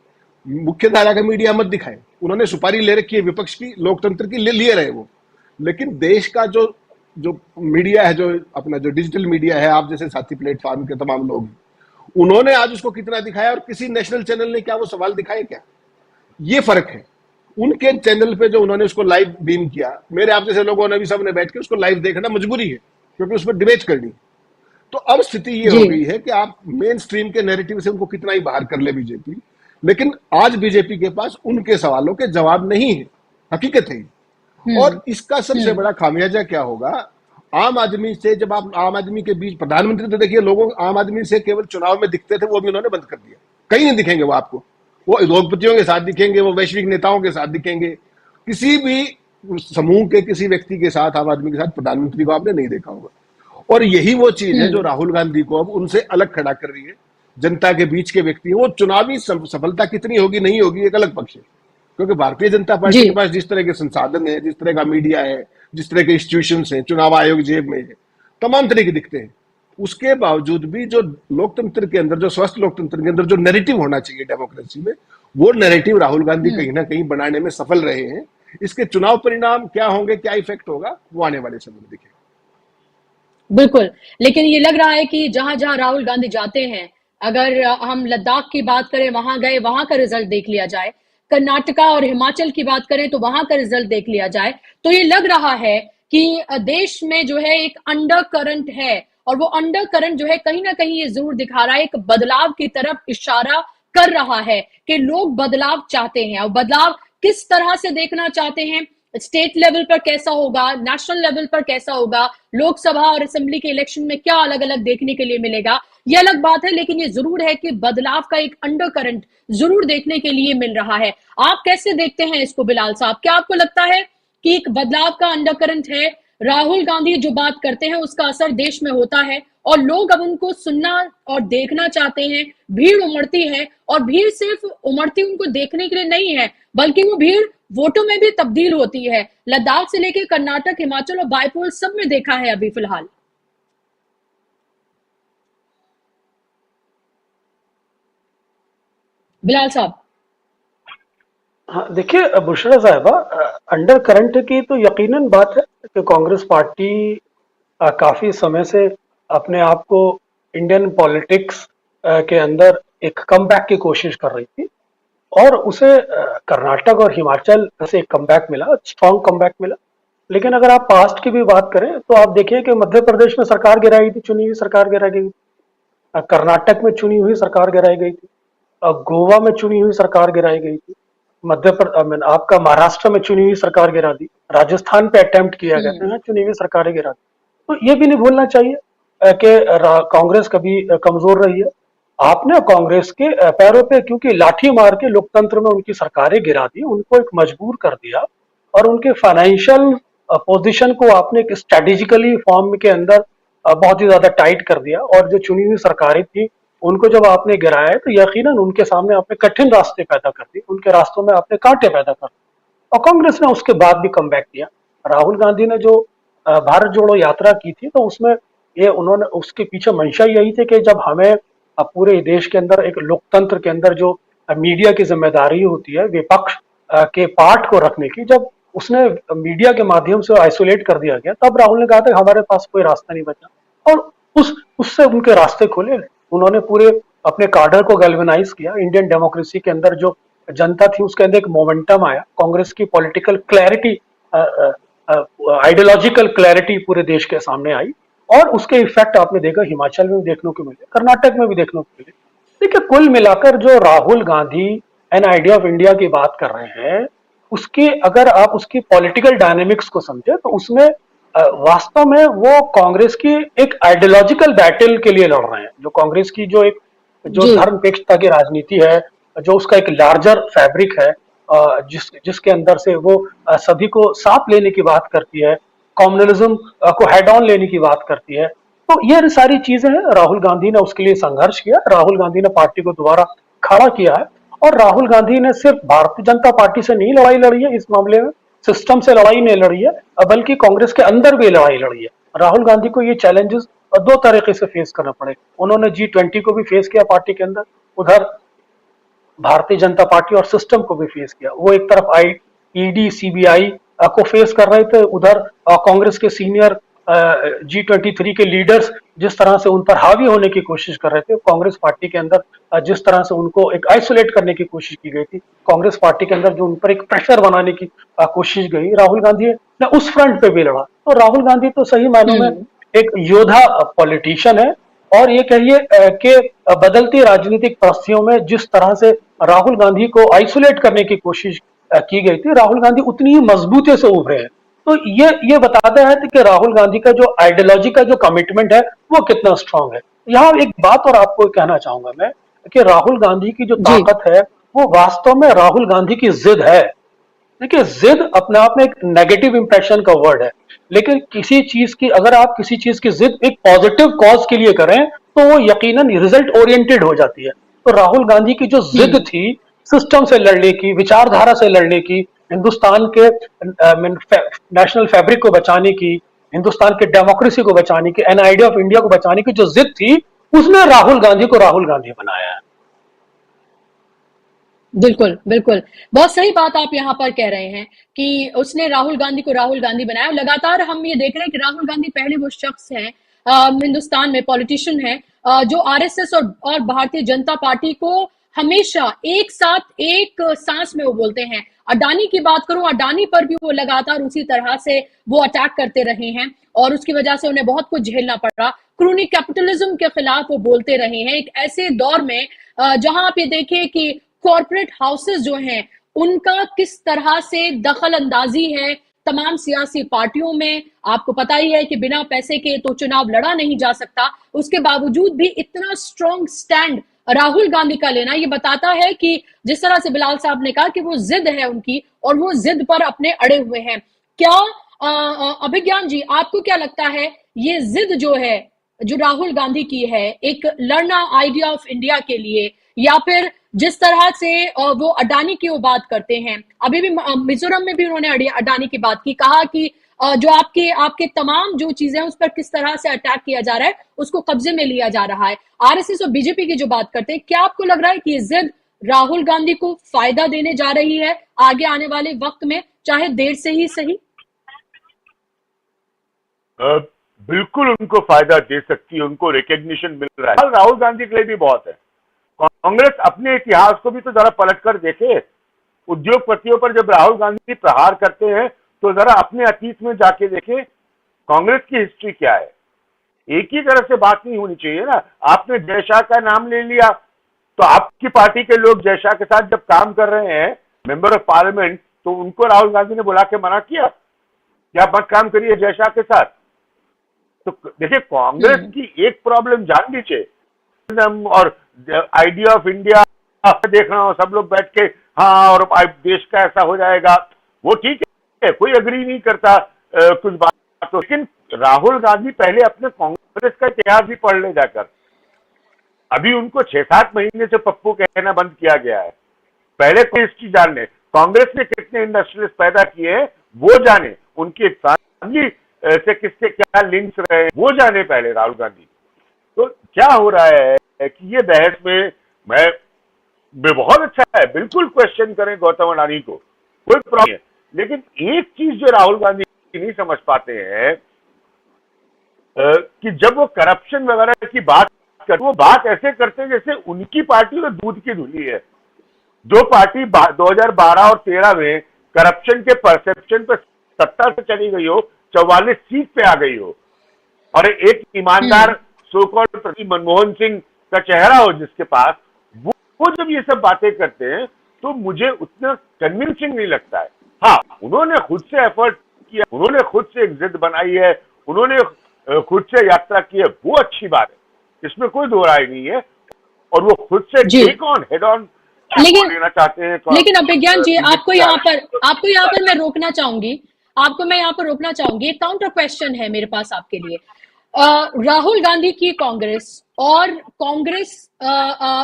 मुख्य धारा का मीडिया मत दिखाए। उन्होंने सुपारी ले रखी है विपक्ष की, लोकतंत्र की, लिए रहे वो, लेकिन देश का जो मीडिया है, जो अपना जो डिजिटल मीडिया है, आप जैसे साथी प्लेटफॉर्म के तमाम लोग, उन्होंने आज उसको कितना दिखाया और किसी नेशनल चैनल ने क्या वो सवाल दिखाए क्या? ये फर्क है। उनके चैनल पे जो उन्होंने उसको लाइव बीम किया, मेरे आप जैसे लोगों ने भी सबने बैठ के उसको लाइव देखना मजबूरी है, क्योंकि उस पर डिबेट करनी। तो अब स्थिति ये हो गई है कि आप मेन स्ट्रीम के नैरेटिव से उनको कितना ही बाहर कर ले बीजेपी, लेकिन आज बीजेपी के पास उनके सवालों के जवाब नहीं है, हकीकत है। और इसका सबसे बड़ा खामियाजा क्या होगा? आम आदमी से जब आप आम आदमी के बीच, प्रधानमंत्री तो देखिए लोगों आम आदमी से केवल चुनाव में दिखते थे, वो भी उन्होंने बंद कर दिया। कहीं नहीं दिखेंगे वो आपको, वो उद्योगपतियों के साथ दिखेंगे, वो वैश्विक नेताओं के साथ दिखेंगे, किसी भी समूह के किसी व्यक्ति के साथ, आम आदमी के साथ प्रधानमंत्री को आपने नहीं देखा होगा। और यही वो चीज है जो राहुल गांधी को अब उनसे अलग खड़ा कर रही है। जनता के बीच के व्यक्ति, वो चुनावी सफलता कितनी होगी नहीं होगी एक अलग पक्ष है, क्योंकि भारतीय जनता पार्टी के पास जिस तरह के संसाधन है, जिस तरह का मीडिया है, जिस तरह के इंस्टीट्यूशंस हैं, चुनाव आयोग जेब में है, तमाम तरह के दिखते हैं, उसके बावजूद भी जो लोकतंत्र के अंदर, जो स्वस्थ लोकतंत्र के अंदर जो नैरेटिव होना चाहिए डेमोक्रेसी में, वो नैरेटिव राहुल गांधी कहीं ना कहीं बनाने में सफल रहे हैं। इसके चुनाव परिणाम क्या होंगे, क्या इफेक्ट होगा, वो आने वाले समय में दिखेगा। बिल्कुल, लेकिन ये लग रहा है कि जहां जहां राहुल गांधी जाते हैं अगर हम लद्दाख की बात करें, वहां गए, वहां का रिजल्ट देख लिया जाए, कर्नाटका और हिमाचल की बात करें तो वहां का रिजल्ट देख लिया जाए, तो ये लग रहा है कि देश में जो है एक अंडर करंट है, और वो अंडर करंट जो है कहीं ना कहीं ये जरूर दिखा रहा है, एक बदलाव की तरफ इशारा कर रहा है कि लोग बदलाव चाहते हैं। और बदलाव किस तरह से देखना चाहते हैं, स्टेट लेवल पर कैसा होगा, नेशनल लेवल पर कैसा होगा, लोकसभा और असेंबली के इलेक्शन में क्या अलग अलग देखने के लिए मिलेगा, ये अलग बात है, लेकिन ये जरूर है कि बदलाव का एक अंडर करंट जरूर देखने के लिए मिल रहा है। आप कैसे देखते हैं इसको बिलाल साहब? क्या आपको लगता है कि एक बदलाव का अंडर करंट है, राहुल गांधी जो बात करते हैं उसका असर देश में होता है और लोग अब उनको सुनना और देखना चाहते हैं, भीड़ उमड़ती है, और भीड़ सिर्फ उमड़ती उनको देखने के लिए नहीं है, बल्कि वो भीड़ वोटों में भी तब्दील होती है। लद्दाख से लेकर कर्नाटक, हिमाचल और बाईपोल सब में देखा है अभी फिलहाल। बिलाल साहब। हाँ, देखिए बुशरा साहिबा, अंडर करंट की तो यकीनन बात है कि कांग्रेस पार्टी काफी समय से अपने आप को इंडियन पॉलिटिक्स के अंदर एक कमबैक की कोशिश कर रही थी, और उसे कर्नाटक और हिमाचल से एक कमबैक मिला, स्ट्रॉन्ग कमबैक मिला। लेकिन अगर आप पास्ट की भी बात करें तो आप देखिए कि मध्य प्रदेश में सरकार गिराई थी, चुनी हुई सरकार गिराई गई, कर्नाटक में चुनी हुई सरकार गिराई गई थी, गोवा में चुनी हुई सरकार गिराई गई थी, आपका महाराष्ट्र में चुनी हुई सरकार गिरा दी, राजस्थान पे अटेम्प्ट किया गया था, यहाँ चुनी हुई सरकारें गिरा दी। तो ये भी नहीं भूलना चाहिए कि कांग्रेस कभी कमजोर रही है। आपने कांग्रेस के पैरों पे क्योंकि लाठी मार के लोकतंत्र में उनकी सरकारें गिरा दी, उनको एक मजबूर कर दिया, और उनके फाइनेंशियल पोजीशन को आपने एक स्ट्रेटेजिकली फॉर्म के अंदर बहुत ही ज्यादा टाइट कर दिया, और जो चुनी हुई सरकारें थी उनको जब आपने गिराया है तो यकीनन उनके सामने आपने कठिन रास्ते पैदा कर दिए, उनके रास्तों में आपने कांटे पैदा कर दिए, और कांग्रेस ने उसके बाद भी कम बैक किया। राहुल गांधी ने जो भारत जोड़ो यात्रा की थी, तो उसमें ये उन्होंने उसके पीछे मंशा यही थी कि जब हमें पूरे देश के अंदर एक लोकतंत्र के अंदर जो मीडिया की जिम्मेदारी होती है विपक्ष के पार्ट को रखने की, जब उसने मीडिया के माध्यम से आइसोलेट कर दिया गया, तब राहुल ने कहा था हमारे पास कोई रास्ता नहीं बचा, और उससे उनके रास्ते खोले। उन्होंने पूरे अपने कार्डर को गैल्वेनाइज किया। इंडियन डेमोक्रेसी के अंदर जो जनता थी उसके अंदर एक मोमेंटम आया, कांग्रेस की पॉलिटिकल क्लैरिटी, आइडियोलॉजिकल क्लैरिटी पूरे देश के सामने आई, और उसके इफेक्ट आपने देखा हिमाचल में भी देखने को मिले, कर्नाटक में भी देखने को मिले। देखिए कुल मिलाकर जो Rahul Gandhi an idea of India की बात कर रहे हैं, उसकी अगर आप उसकी पॉलिटिकल डायनेमिक्स को समझे तो उसमें वास्तव में वो कांग्रेस की एक आइडियोलॉजिकल बैटल के लिए लड़ रहे हैं। जो कांग्रेस की जो एक जो धर्मनिरपेक्षता की राजनीति है, जो उसका एक लार्जर फैब्रिक है, जिसके अंदर से वो सभी को साथ लेने की बात करती है, कम्युनलिज्म को हेड ऑन लेने की बात करती है, तो ये सारी चीजें हैं। राहुल गांधी ने उसके लिए संघर्ष किया, राहुल गांधी ने पार्टी को दोबारा खड़ा किया है, और राहुल गांधी ने सिर्फ भारतीय जनता पार्टी से नहीं लड़ाई लड़ी है, इस मामले में सिस्टम से लड़ाई नहीं लड़ी है, बल्कि कांग्रेस के अंदर भी लड़ाई लड़ी है। राहुल गांधी को ये चैलेंजेस दो तरीके से फेस करना पड़े। उन्होंने G20 को भी फेस किया पार्टी के अंदर, उधर भारतीय जनता पार्टी और सिस्टम को भी फेस किया। वो एक तरफ ईडी सीबीआई को फेस कर रहे थे, उधर कांग्रेस के सीनियर G23 के लीडर्स जिस तरह से उन पर हावी होने की कोशिश कर रहे थे, कांग्रेस पार्टी के अंदर जिस तरह से उनको एक आइसोलेट करने की कोशिश की गई थी, कांग्रेस पार्टी के अंदर जो उन पर एक प्रेशर बनाने की कोशिश गई, राहुल गांधी ने उस फ्रंट पे भी लड़ा। तो राहुल गांधी तो सही मायनों में एक योद्धा पॉलिटिशियन है, और ये कहिए कि बदलती राजनीतिक परिस्थितियों में जिस तरह से राहुल गांधी को आइसोलेट करने की कोशिश की गई थी, राहुल गांधी उतनी ही मजबूती से उभरे हैं। तो ये बताता है कि राहुल गांधी का जो आइडियोलॉजी का जो कमिटमेंट है वो कितना स्ट्रांग है। यहाँ एक बात और आपको कहना चाहूंगा मैं कि राहुल गांधी की जो ताकत है वो वास्तव में राहुल गांधी की जिद है। देखिए जिद अपने आप में एक नेगेटिव इंप्रेशन का वर्ड है, लेकिन किसी चीज की अगर आप किसी चीज की जिद एक पॉजिटिव कॉज के लिए करें तो वो यकीनन रिजल्ट ओरिएंटेड हो जाती है। तो राहुल गांधी की जो जिद थी सिस्टम से लड़ने की, विचारधारा से लड़ने की, हिंदुस्तान के नेशनल फैब्रिक को बचाने की, हिंदुस्तान के डेमोक्रेसी को बचाने की, एन आइडिया ऑफ इंडिया को बचाने की जो जिद थी, उसने राहुल गांधी को राहुल गांधी बनाया है। बिल्कुल बिल्कुल, बहुत सही बात आप यहाँ पर कह रहे हैं कि उसने राहुल गांधी को राहुल गांधी बनाया। लगातार हम ये देख रहे हैं कि राहुल गांधी पहले वो शख्स हैं हिंदुस्तान में पॉलिटिशियन है जो आरएसएस और भारतीय जनता पार्टी को हमेशा एक साथ एक सांस में वो बोलते हैं। अडानी की बात करूं, अडानी पर भी वो लगातार उसी तरह से वो अटैक करते रहे हैं और उसकी वजह से उन्हें बहुत कुछ झेलना पड़ा। क्रूनी कैपिटलिज्म के खिलाफ वो बोलते रहे हैं एक ऐसे दौर में जहां आप ये देखें कि कॉर्पोरेट हाउसेस जो हैं उनका किस तरह से दखल अंदाजी है तमाम सियासी पार्टियों में। आपको पता ही है कि बिना पैसे के तो चुनाव लड़ा नहीं जा सकता। उसके बावजूद भी इतना स्ट्रॉन्ग स्टैंड राहुल गांधी का लेना ये बताता है कि जिस तरह से बिलाल साहब ने कहा कि वो जिद है उनकी और वो जिद पर अपने अड़े हुए हैं। क्या अभिज्ञान जी, आपको क्या लगता है ये जिद जो है जो राहुल गांधी की है एक लड़ना आइडिया ऑफ इंडिया के लिए, या फिर जिस तरह से वो अडानी की वो बात करते हैं, अभी भी मिजोरम में भी उन्होंने अडानी की बात की, कहा कि जो आपके तमाम जो चीजें हैं उस पर किस तरह से अटैक किया जा रहा है, उसको कब्जे में लिया जा रहा है। आरएसएस और बीजेपी की जो बात करते हैं, क्या आपको लग रहा है कि ये जिद राहुल गांधी को फायदा देने जा रही है आगे आने वाले वक्त में, चाहे देर से ही सही? बिल्कुल उनको फायदा दे सकती है, उनको रिकग्निशन मिल रहा है। राहुल गांधी के लिए भी बहुत है। कांग्रेस अपने इतिहास को भी तो जरा पलट कर देखे। उद्योगपतियों पर जब राहुल गांधी प्रहार करते हैं तो जरा अपने अतीत में जाके देखे कांग्रेस की हिस्ट्री क्या है। एक ही तरह से बात नहीं होनी चाहिए ना। आपने जय शाह का नाम ले लिया तो आपकी पार्टी के लोग जय शाह के साथ जब काम कर रहे हैं मेंबर ऑफ पार्लियामेंट, तो उनको राहुल गांधी ने बुला के मना किया कि आप मत काम करिए जय शाह के साथ। तो देखिए कांग्रेस की एक प्रॉब्लम जान लीजिए, और आइडिया ऑफ इंडिया देख रहा हूं सब लोग बैठ के हाँ और देश का ऐसा हो जाएगा, वो ठीक है, कोई अग्री नहीं करता कुछ बात तो। लेकिन राहुल गांधी पहले अपने कांग्रेस का इतिहास भी पढ़ ले जाकर। अभी उनको 6-7 महीने से पप्पू कहना बंद किया गया है। पहले हिस्ट्री जान ले, कांग्रेस ने कितने इंडस्ट्रियलिस्ट पैदा किए हैं वो जाने, उनकी फैमिली से किससे क्या लिंक्स रहे वो जाने पहले राहुल गांधी। तो क्या हो रहा है कि ये बहस में मैं बहुत अच्छा है, बिल्कुल क्वेश्चन करें गौतम अडानी को, कोई प्रॉब्लम नहीं, लेकिन एक चीज जो राहुल गांधी नहीं समझ पाते हैं कि जब वो करप्शन वगैरह की बात करते वो बात ऐसे करते हैं जैसे उनकी पार्टी तो दूध की धुली है। जो पार्टी 2012 और 13 में करप्शन के परसेप्शन पे सत्ता से चली गई हो, 44 सीट पे आ गई हो, और एक ईमानदार सो कॉल्ड मनमोहन सिंह का चेहरा हो जिसके पास, वो जब ये सब बातें करते हैं तो मुझे उतना कन्विंसिंग नहीं लगता है। हाँ, उन्होंने खुद से एफर्ट किया, उन्होंने खुद से एक जिद बनाई है, उन्होंने खुद से यात्रा की है, वो अच्छी बात है, इसमें कोई दो राय नहीं है, और वो खुद से टेक ऑन हेड ऑन लेना चाहते हैं। लेकिन अभिज्ञान जी, आपको यहाँ पर मैं रोकना चाहूंगी, एक काउंटर क्वेश्चन है मेरे पास आपके लिए। राहुल गांधी की कांग्रेस और कांग्रेस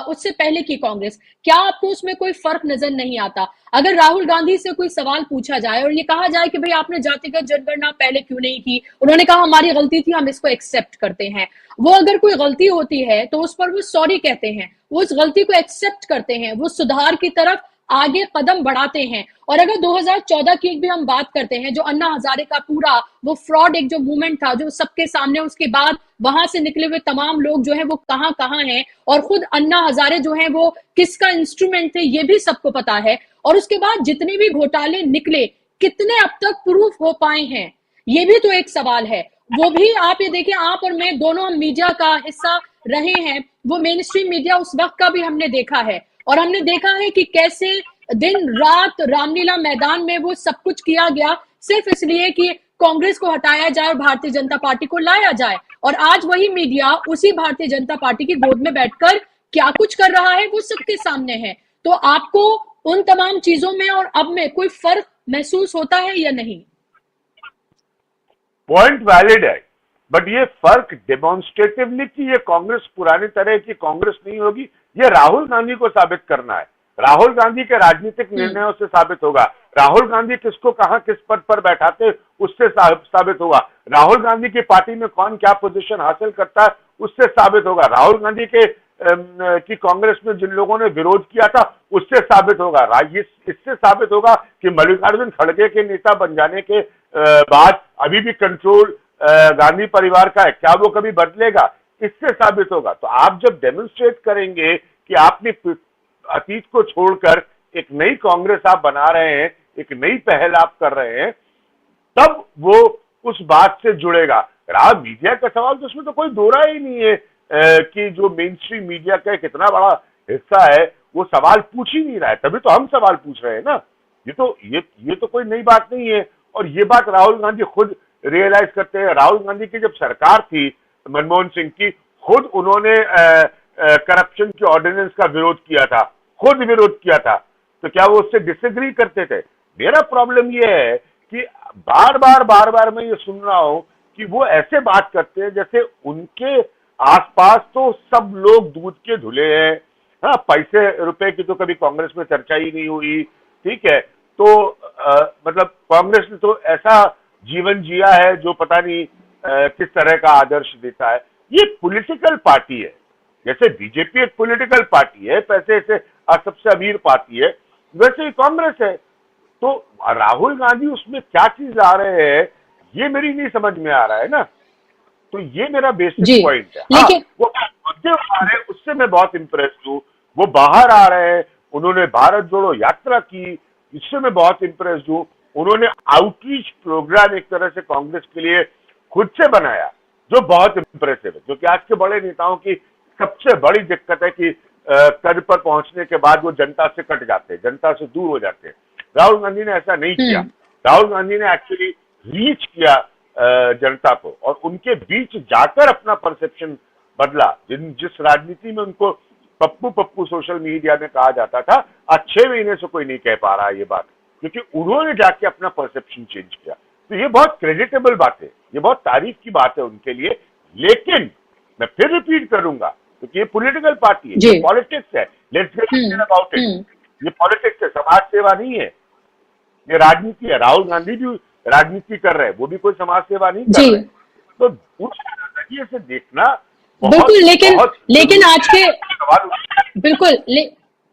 उससे पहले की कांग्रेस, क्या आपको उसमें कोई फर्क नजर नहीं आता? अगर राहुल गांधी से कोई सवाल पूछा जाए और ये कहा जाए कि भाई आपने जातिगत जनगणना पहले क्यों नहीं की, उन्होंने कहा हमारी गलती थी, हम इसको एक्सेप्ट करते हैं। वो अगर कोई गलती होती है तो उस पर वो सॉरी कहते हैं, वो उस गलती को एक्सेप्ट करते हैं, वो सुधार की तरफ आगे कदम बढ़ाते हैं। और अगर 2014 की भी हम बात करते हैं, जो अन्ना हजारे का पूरा वो फ्रॉड एक जो मूवमेंट था जो सबके सामने, उसके बाद वहां से निकले हुए तमाम लोग जो हैं वो कहां हैं, और खुद अन्ना हजारे जो हैं वो किसका इंस्ट्रूमेंट थे ये भी सबको पता है। और उसके बाद जितने भी घोटाले निकले, कितने अब तक प्रूफ हो पाए हैं, ये भी तो एक सवाल है। वो भी आप ये देखिए, आप और मैं दोनों हम मीडिया का हिस्सा रहे हैं, वो मेन स्ट्रीम मीडिया उस वक्त का भी हमने देखा है, और हमने देखा है कि कैसे दिन रात रामलीला मैदान में वो सब कुछ किया गया सिर्फ इसलिए कि कांग्रेस को हटाया जाए और भारतीय जनता पार्टी को लाया जाए। और आज वही मीडिया उसी भारतीय जनता पार्टी की गोद में बैठकर क्या कुछ कर रहा है वो सबके सामने है। तो आपको उन तमाम चीजों में और अब में कोई फर्क महसूस होता है या नहीं? पॉइंट वैलिड है, बट ये फर्क डेमोन्स्ट्रेटिवली कि ये कांग्रेस पुरानी तरह की कांग्रेस नहीं होगी, ये राहुल गांधी को साबित करना है। राहुल गांधी के राजनीतिक निर्णयों से साबित होगा। राहुल गांधी किसको कहां किस पद पर बैठाते उससे साबित होगा। राहुल गांधी की पार्टी में कौन क्या पोजीशन हासिल करता है उससे साबित होगा। राहुल गांधी के की कांग्रेस में जिन लोगों ने विरोध किया था उससे साबित होगा। इससे साबित होगा कि मल्लिकार्जुन खड़गे के नेता बन जाने के बाद अभी भी कंट्रोल गांधी परिवार का है, क्या वो कभी बदलेगा? इससे साबित होगा। तो आप जब डेमोन्स्ट्रेट करेंगे कि आपने अतीत को छोड़कर एक नई कांग्रेस आप बना रहे हैं, एक नई पहल आप कर रहे हैं, तब वो उस बात से जुड़ेगा। रहा मीडिया का सवाल, तो उसमें तो कोई दो राय ही नहीं है कि जो मेन स्ट्रीम मीडिया का कितना बड़ा हिस्सा है वो सवाल पूछ ही नहीं रहा है, तभी तो हम सवाल पूछ रहे हैं ना। ये तो कोई नई बात नहीं है, और ये बात राहुल गांधी खुद रियलाइज करते हैं। राहुल गांधी की जब सरकार थी मनमोहन सिंह की, खुद उन्होंने करप्शन के ऑर्डिनेंस का विरोध किया था, खुद विरोध किया था, तो क्या वो उससे डिसएग्री करते थे? मेरा प्रॉब्लम ये है कि बार बार मैं ये सुन रहा हूं कि वो ऐसे बात करते हैं जैसे उनके आसपास तो सब लोग दूध के धुले हैं। हाँ, पैसे रुपए की तो कभी कांग्रेस में चर्चा ही नहीं हुई, ठीक है। तो मतलब कांग्रेस ने तो ऐसा जीवन जिया है जो पता नहीं किस तरह का आदर्श देता है। ये पॉलिटिकल पार्टी है, जैसे बीजेपी एक पॉलिटिकल पार्टी है, पैसे से सबसे अमीर पार्टी है, वैसे ही कांग्रेस है। तो राहुल गांधी उसमें क्या चीज ला रहे हैं ये मेरी नहीं समझ में आ रहा है ना। तो ये मेरा बेसिक पॉइंट है। लेकिन वो मुद्दे उठा रहे हैं, उससे मैं बहुत इम्प्रेस हूँ। वो बाहर आ रहे हैं, उन्होंने भारत जोड़ो यात्रा की, इससे मैं बहुत इम्प्रेस हूँ। उन्होंने आउटरीच प्रोग्राम एक तरह से कांग्रेस के लिए खुद से बनाया, जो बहुत इम्प्रेसिव है। जो कि आज के बड़े नेताओं की सबसे बड़ी दिक्कत है कि कद पर पहुंचने के बाद वो जनता से कट जाते हैं, जनता से दूर हो जाते हैं। राहुल गांधी ने ऐसा नहीं किया। राहुल गांधी ने एक्चुअली रीच किया जनता को, और उनके बीच जाकर अपना परसेप्शन बदला। जिस राजनीति में उनको पप्पू पप्पू सोशल मीडिया में कहा जाता था, आज 6 महीने से कोई नहीं कह पा रहा ये बात, क्योंकि उन्होंने जाके अपना परसेप्शन चेंज किया। तो ये बहुत क्रेडिटेबल बात है, ये बहुत तारीफ की बात है उनके लिए। लेकिन मैं फिर रिपीट करूंगा, क्योंकि ये पॉलिटिकल पार्टी है, ये पॉलिटिक्स है। Let's get about it. ये पॉलिटिक्स है, समाज सेवा नहीं है, ये राजनीति है। राहुल गांधी भी राजनीति कर रहे हैं, वो भी कोई समाज सेवा नहीं कर रहे। तो उस नजरिए से देखना बिल्कुल। लेकिन आज के बिल्कुल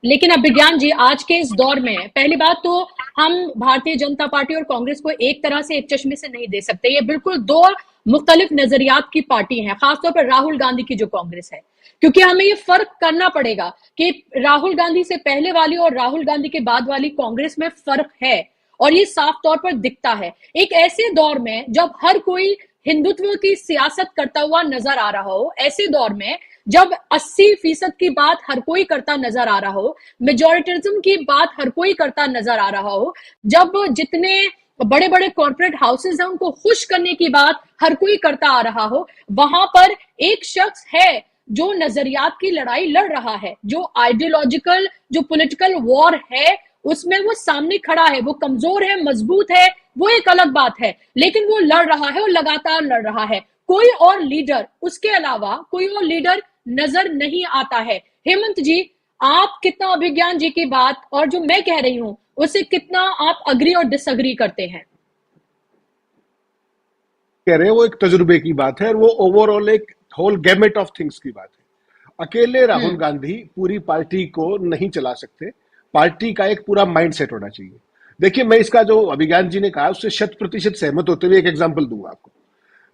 लेकिन अभिज्ञान जी, आज के इस दौर में पहली बात तो हम भारतीय जनता पार्टी और कांग्रेस को एक तरह से एक चश्मे से नहीं दे सकते। ये बिल्कुल दो मुख्तलिफ नजरियात की पार्टी है, खासतौर पर राहुल गांधी की जो कांग्रेस है, क्योंकि हमें ये फर्क करना पड़ेगा कि राहुल गांधी से पहले वाली और राहुल गांधी के बाद वाली कांग्रेस में फर्क है, और ये साफ तौर पर दिखता है। एक ऐसे दौर में जब हर कोई हिंदुत्व की सियासत करता हुआ नजर आ रहा हो, ऐसे दौर में जब 80% की बात हर कोई करता नजर आ रहा हो, मेजॉरिटिज्म की बात हर कोई करता नजर आ रहा हो, जब जितने बड़े बड़े कॉर्पोरेट हाउसेस हैं उनको खुश करने की बात हर कोई करता आ रहा हो, वहां पर एक शख्स है जो नजरियात की लड़ाई लड़ रहा है, जो आइडियोलॉजिकल जो पॉलिटिकल वॉर है उसमें वो सामने खड़ा है। वो कमजोर है, मजबूत है, वो एक अलग बात है, लेकिन वो लड़ रहा है और लगातार लड़ रहा है। कोई और लीडर, उसके अलावा कोई और लीडर नजर नहीं आता है। हेमंत जी, आप कितना अभिज्ञान जी की बात और जो मैं कह रही हूं उससे कितना आप अग्री और डिसअग्री करते हैं? कह रहे हैं वो एक तजुर्बे की बात है, और वो ओवरऑल एक होल गैमेट ऑफ थिंग्स की बात है। अकेले राहुल गांधी पूरी पार्टी को नहीं चला सकते, पार्टी का एक पूरा माइंडसेट होना चाहिए। देखिए, मैं इसका जो अभिज्ञान जी ने कहा उससे 100% सहमत होते हुए एक एग्जांपल दूंगा आपको।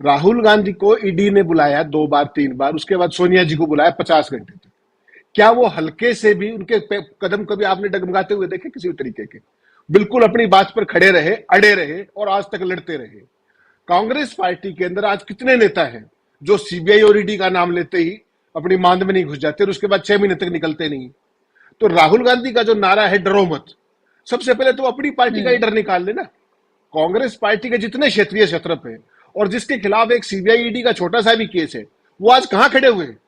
राहुल गांधी को ईडी ने बुलाया 2 बार 3 बार, उसके बाद सोनिया जी को बुलाया 50 घंटे तक। क्या वो हल्के से भी उनके कदम कभी आपने डगमगाते हुए देखे किसी तरीके के? बिल्कुल अपनी बात पर खड़े रहे, अड़े रहे और आज तक लड़ते रहे। कांग्रेस पार्टी के अंदर आज कितने नेता हैं जो सीबीआई और ईडी का नाम लेते ही अपनी मांद में नहीं घुस जाते और उसके बाद 6 महीने तक निकलते नहीं? तो राहुल गांधी का जो नारा है डरो मत, सबसे पहले तो अपनी पार्टी का ही डर निकाल लेना। कांग्रेस पार्टी के जितने क्षेत्रीय छत्रप है और जिसके खिलाफ एक सीबीआई ईडी का छोटा सा भी केस है, वो आज कहां खड़े हुए हैं,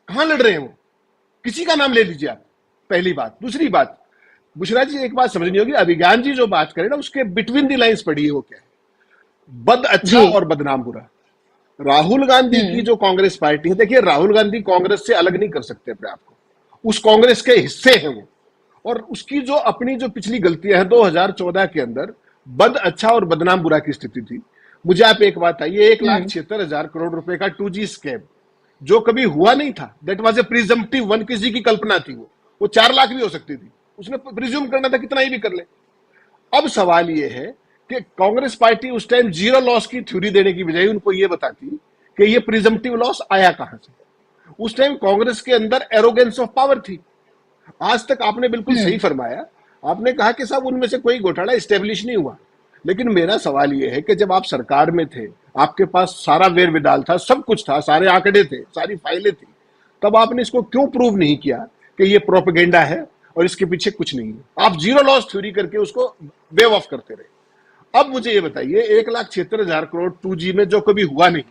कहां लड़ रहे हैं? वो किसी का नाम ले लीजिए आप, पहली बात। दूसरी बात, बुशरा जी एक बात समझनी होगी, अभिज्ञान जी जो बात करें ना उसके बिटवीन द लाइंस पढ़िए वो क्या है, बद अच्छा और बदनाम बुरा। राहुल गांधी की जो कांग्रेस पार्टी है, देखिए राहुल गांधी कांग्रेस से अलग नहीं कर सकते अपने आप को, उस कांग्रेस के हिस्से हैं वो, और उसकी जो अपनी जो पिछली गलतियां हैं 2014 के अंदर बद अच्छा और बदनाम बुरा की स्थिति थी। मुझे आप एक बात आई, 1,76,000 करोड़ रुपए का 2G स्कैम जो कभी हुआ नहीं था, that was a presumptive one, किसी की कल्पना थी, वो 4 लाख भी हो सकती थी, उसने प्रिज्यूम करना था कितना ही भी कर ले। अब सवाल ये है कि कांग्रेस पार्टी उस टाइम जीरो लॉस की थ्योरी देने की बजाय उनको ये बताती कि ये प्रिजम्पटिव लॉस आया कहां से। उस टाइम कांग्रेस के अंदर एरोगेंस ऑफ पावर थी। आज तक आपने बिल्कुल सही फरमाया, आपने कहा कि साहब उनमें से कोई घोटाला स्टेब्लिश नहीं हुआ, लेकिन मेरा सवाल यह है कि जब आप सरकार में थे, आपके पास सारा वेर विडाल था, सब कुछ था, सारे आंकड़े थे, सारी फाइलें थी, तब आपने इसको क्यों प्रूव नहीं किया कि ये प्रोपेगेंडा है और इसके पीछे कुछ नहीं है? आप जीरो लॉस थ्योरी करके उसको वेव ऑफ करते रहे। अब मुझे ये बताइए, 1,76,000 करोड़ 2G में जो कभी हुआ नहीं,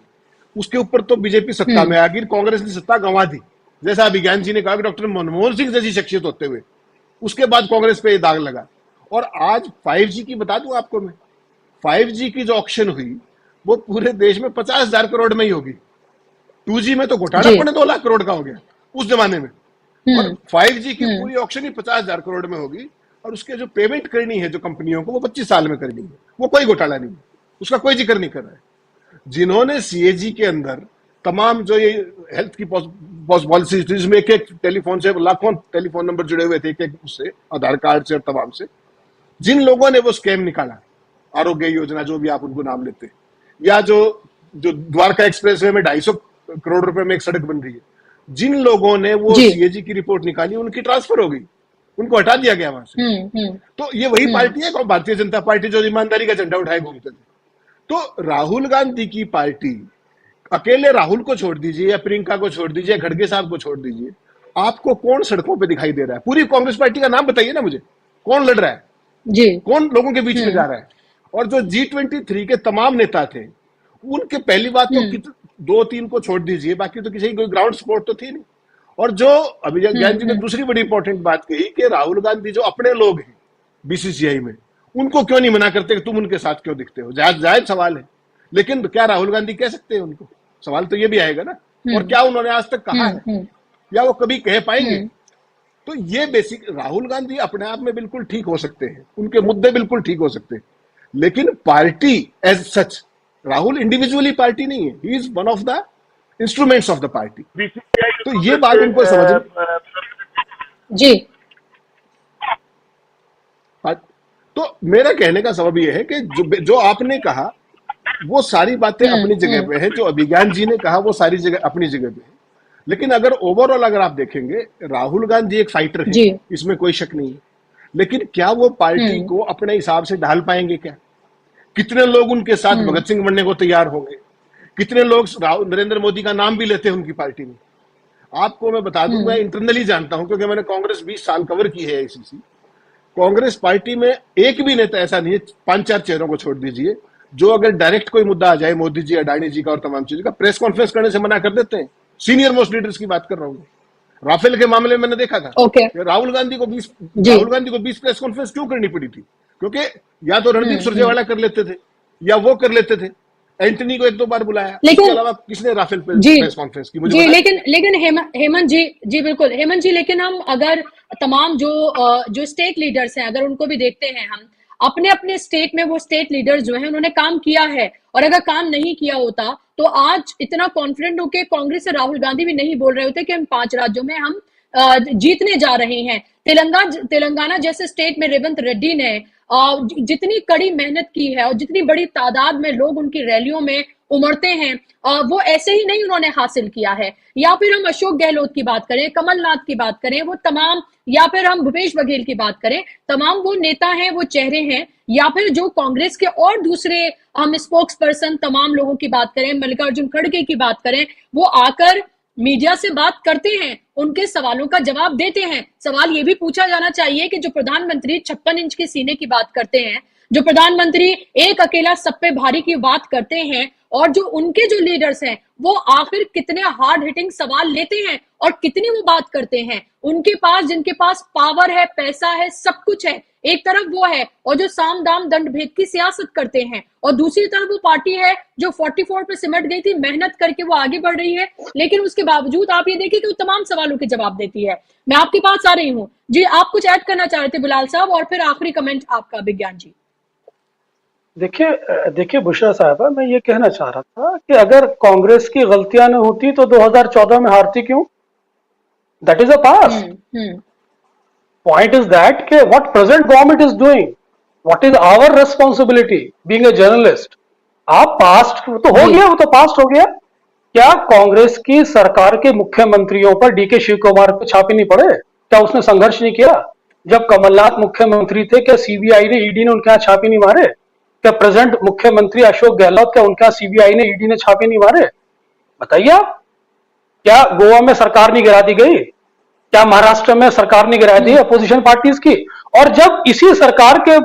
उसके ऊपर तो बीजेपी सत्ता में आ गई, कांग्रेस ने सत्ता गंवा दी। जैसा अभिज्ञान जी ने कहा कि डॉक्टर मनमोहन सिंह जैसी शख्सियत होते हुए उसके बाद कांग्रेस पे ये दाग लगा। और आज 5G की बता दूं आपको मैं, 5G की जो ऑक्शन हुई वो पूरे देश में 50,000 करोड़ में ही होगी। 2G में तो घोटाला 2.5 लाख करोड़ का हो गया उस जमाने में, और 5G की पूरी ऑक्शन ही 50,000 करोड़ में होगी। और उसके जो पेमेंट करनी है जो कंपनियों को, वो 25 साल में करनी है। वो कोई घोटाला नहीं है, उसका कोई जिक्र नहीं कर रहा है। जिन्होंने CAG के अंदर तमाम जो ये हेल्थ की पॉलिसी थी, जिसमें एक एक टेलीफोन से लाखों टेलीफोन नंबर जुड़े हुए थे, एक एक उससे आधार कार्ड से और तमाम से, जिन लोगों ने वो स्कैम निकाला, आरोग्य योजना जो भी आप उनको नाम लेते हैं, या जो द्वारका एक्सप्रेस वे में 250 करोड़ रुपए में एक सड़क बन रही है, जिन लोगों ने वो CAG की रिपोर्ट निकाली, उनकी ट्रांसफर हो गई, उनको हटा दिया गया वहां से। तो ये वही पार्टी है भारतीय जनता पार्टी जो ईमानदारी का झंडा उठाए घूमते थे। तो राहुल गांधी की पार्टी, अकेले राहुल को छोड़ दीजिए या प्रियंका को छोड़ दीजिए, खड़गे साहब को छोड़ दीजिए, आपको कौन सड़कों पे दिखाई दे रहा है? पूरी कांग्रेस पार्टी का नाम बताइए ना मुझे, कौन लड़ रहा है जी, कौन लोगों के बीच में जा रहा है? और जो G23 के तमाम नेता थे, उनके पहली बात तो 2-3 को छोड़ दीजिए, बाकी तो किसी की कोई ग्राउंड सपोर्ट तो थी नहीं। और जो अभिज्ञान जी ने दूसरी बड़ी इंपॉर्टेंट बात कही कि राहुल गांधी जो अपने लोग हैं BCCI में, उनको क्यों नहीं मना करते कि तुम उनके साथ क्यों दिखते हो? जायज सवाल है, लेकिन क्या राहुल गांधी कह सकते हैं उनको? सवाल तो ये भी आएगा ना। और क्या उन्होंने आज तक कहा है या वो कभी कह पाएंगे? तो ये बेसिक, राहुल गांधी अपने आप में बिल्कुल ठीक हो सकते हैं, उनके मुद्दे बिल्कुल ठीक हो सकते हैं, लेकिन party as such, Rahul individually party नहीं है, he is one of the instruments of the party. तो ये बात उनको समझ जी। तो मेरा कहने का सबब यह है कि जो आपने कहा वो सारी बातें अपनी जगह पे है, जो अभिज्ञान जी ने कहा वो सारी जगह अपनी जगह पे है, लेकिन अगर ओवरऑल अगर आप देखेंगे, राहुल गांधी एक फाइटर है, इसमें कोई शक नहीं है, लेकिन क्या वो पार्टी को अपने हिसाब से ढाल पाएंगे? क्या कितने लोग उनके साथ भगत सिंह बनने को तैयार होंगे? कितने लोग नरेंद्र मोदी का नाम भी लेते हैं उनकी पार्टी में? आपको मैं बता दूं, मैं इंटरनली जानता हूं क्योंकि मैंने कांग्रेस 20 साल कवर की है AICC। कांग्रेस पार्टी में एक भी नेता ऐसा नहीं है, 5-4 चेहरों को छोड़ दीजिए, जो अगर डायरेक्ट कोई मुद्दा आ जाए मोदी जी, अडानी जी का और तमाम चीजों का, प्रेस कॉन्फ्रेंस करने से मना कर देते हैं। सीनियर मोस्ट लीडर्स की बात कर रहा हूँ। राफेल के मामले में मैंने देखा था राहुल गांधी को 20 प्रेस कॉन्फ्रेंस क्यों करनी पड़ी थी? क्योंकि या तो रणदीप सुरजेवाला कर लेते थे या वो कर लेते थे, एंटनी को 1-2 बार बुलाया, इसके अलावा किसने राफेल पे प्रेस कॉन्फ्रेंस की? मुझे लेकिन हेमंत जी बिल्कुल, हेमंत जी, लेकिन हम अगर तमाम जो स्टेट लीडर्स हैं, अगर उनको भी देखते हैं, हम अपने अपने स्टेट में वो स्टेट लीडर्स जो हैं उन्होंने काम किया है, और अगर काम नहीं किया होता तो आज इतना कॉन्फिडेंट होकर कांग्रेस से राहुल गांधी भी नहीं बोल रहे होते कि हम 5 राज्यों में हम जीतने जा रहे हैं। तेलंगाना जैसे स्टेट में रेवंत रेड्डी ने जितनी कड़ी मेहनत की है और जितनी बड़ी तादाद में लोग उनकी रैलियों में उमड़ते हैं, वो ऐसे ही नहीं उन्होंने हासिल किया है। या फिर हम अशोक गहलोत की बात करें, कमलनाथ की बात करें, वो तमाम, या फिर हम भूपेश बघेल की बात करें, तमाम वो नेता हैं, वो चेहरे हैं, या फिर जो कांग्रेस के और दूसरे हम स्पोक्स पर्सन तमाम लोगों की बात करें, मल्लिकार्जुन खड़गे की बात करें, वो आकर मीडिया से बात करते हैं, उनके सवालों का जवाब देते हैं। सवाल ये भी पूछा जाना चाहिए कि जो प्रधानमंत्री 56 इंच के सीने की बात करते हैं, जो प्रधानमंत्री एक अकेला सब पे भारी की बात करते हैं, और जो उनके जो लीडर्स हैं वो आखिर कितने हार्ड हिटिंग सवाल लेते हैं और कितनी वो बात करते हैं। उनके पास, जिनके पास पावर है, पैसा है, सब कुछ है, एक तरफ वो है, और जो साम दाम दंड भेद की सियासत करते हैं, और दूसरी तरफ वो पार्टी है जो 44 पे सिमट गई थी, मेहनत करके वो आगे बढ़ रही है, लेकिन उसके बावजूद आप ये देखिए कि वो तमाम सवालों के जवाब देती है। मैं आपके पास आ रही हूँ जी, आप कुछ ऐड करना चाह रहे थे बिलाल साहब, और फिर आखिरी कमेंट आपका विज्ञान जी। देखिए बुशरा साहबा, मैं ये कहना चाह रहा था कि अगर कांग्रेस की गलतियां न होती तो 2014 में हारती क्यों? That is a past. Point is that कि what present government is doing, what is our responsibility being a journalist. आप पास्ट तो हो गया, वो तो पास्ट हो गया, क्या कांग्रेस की सरकार के मुख्यमंत्रियों पर डीके शिव कुमार को छापे नहीं पड़े? क्या उसने संघर्ष नहीं किया? जब कमलनाथ मुख्यमंत्री थे, क्या सीबीआई ने, ईडी ने उनके यहाँ छापे नहीं मारे? क्या प्रेजेंट मुख्यमंत्री अशोक गहलोत, क्या उनके यहाँ सीबीआई ने, ईडी ने छापे नहीं मारे? बताइए आप। क्या गोवा में सरकार नहीं गिरा दी गई? क्या महाराष्ट्र में सरकार नहीं गिरा दी अपोजिशन पार्टीज की? और जब इसी सरकार के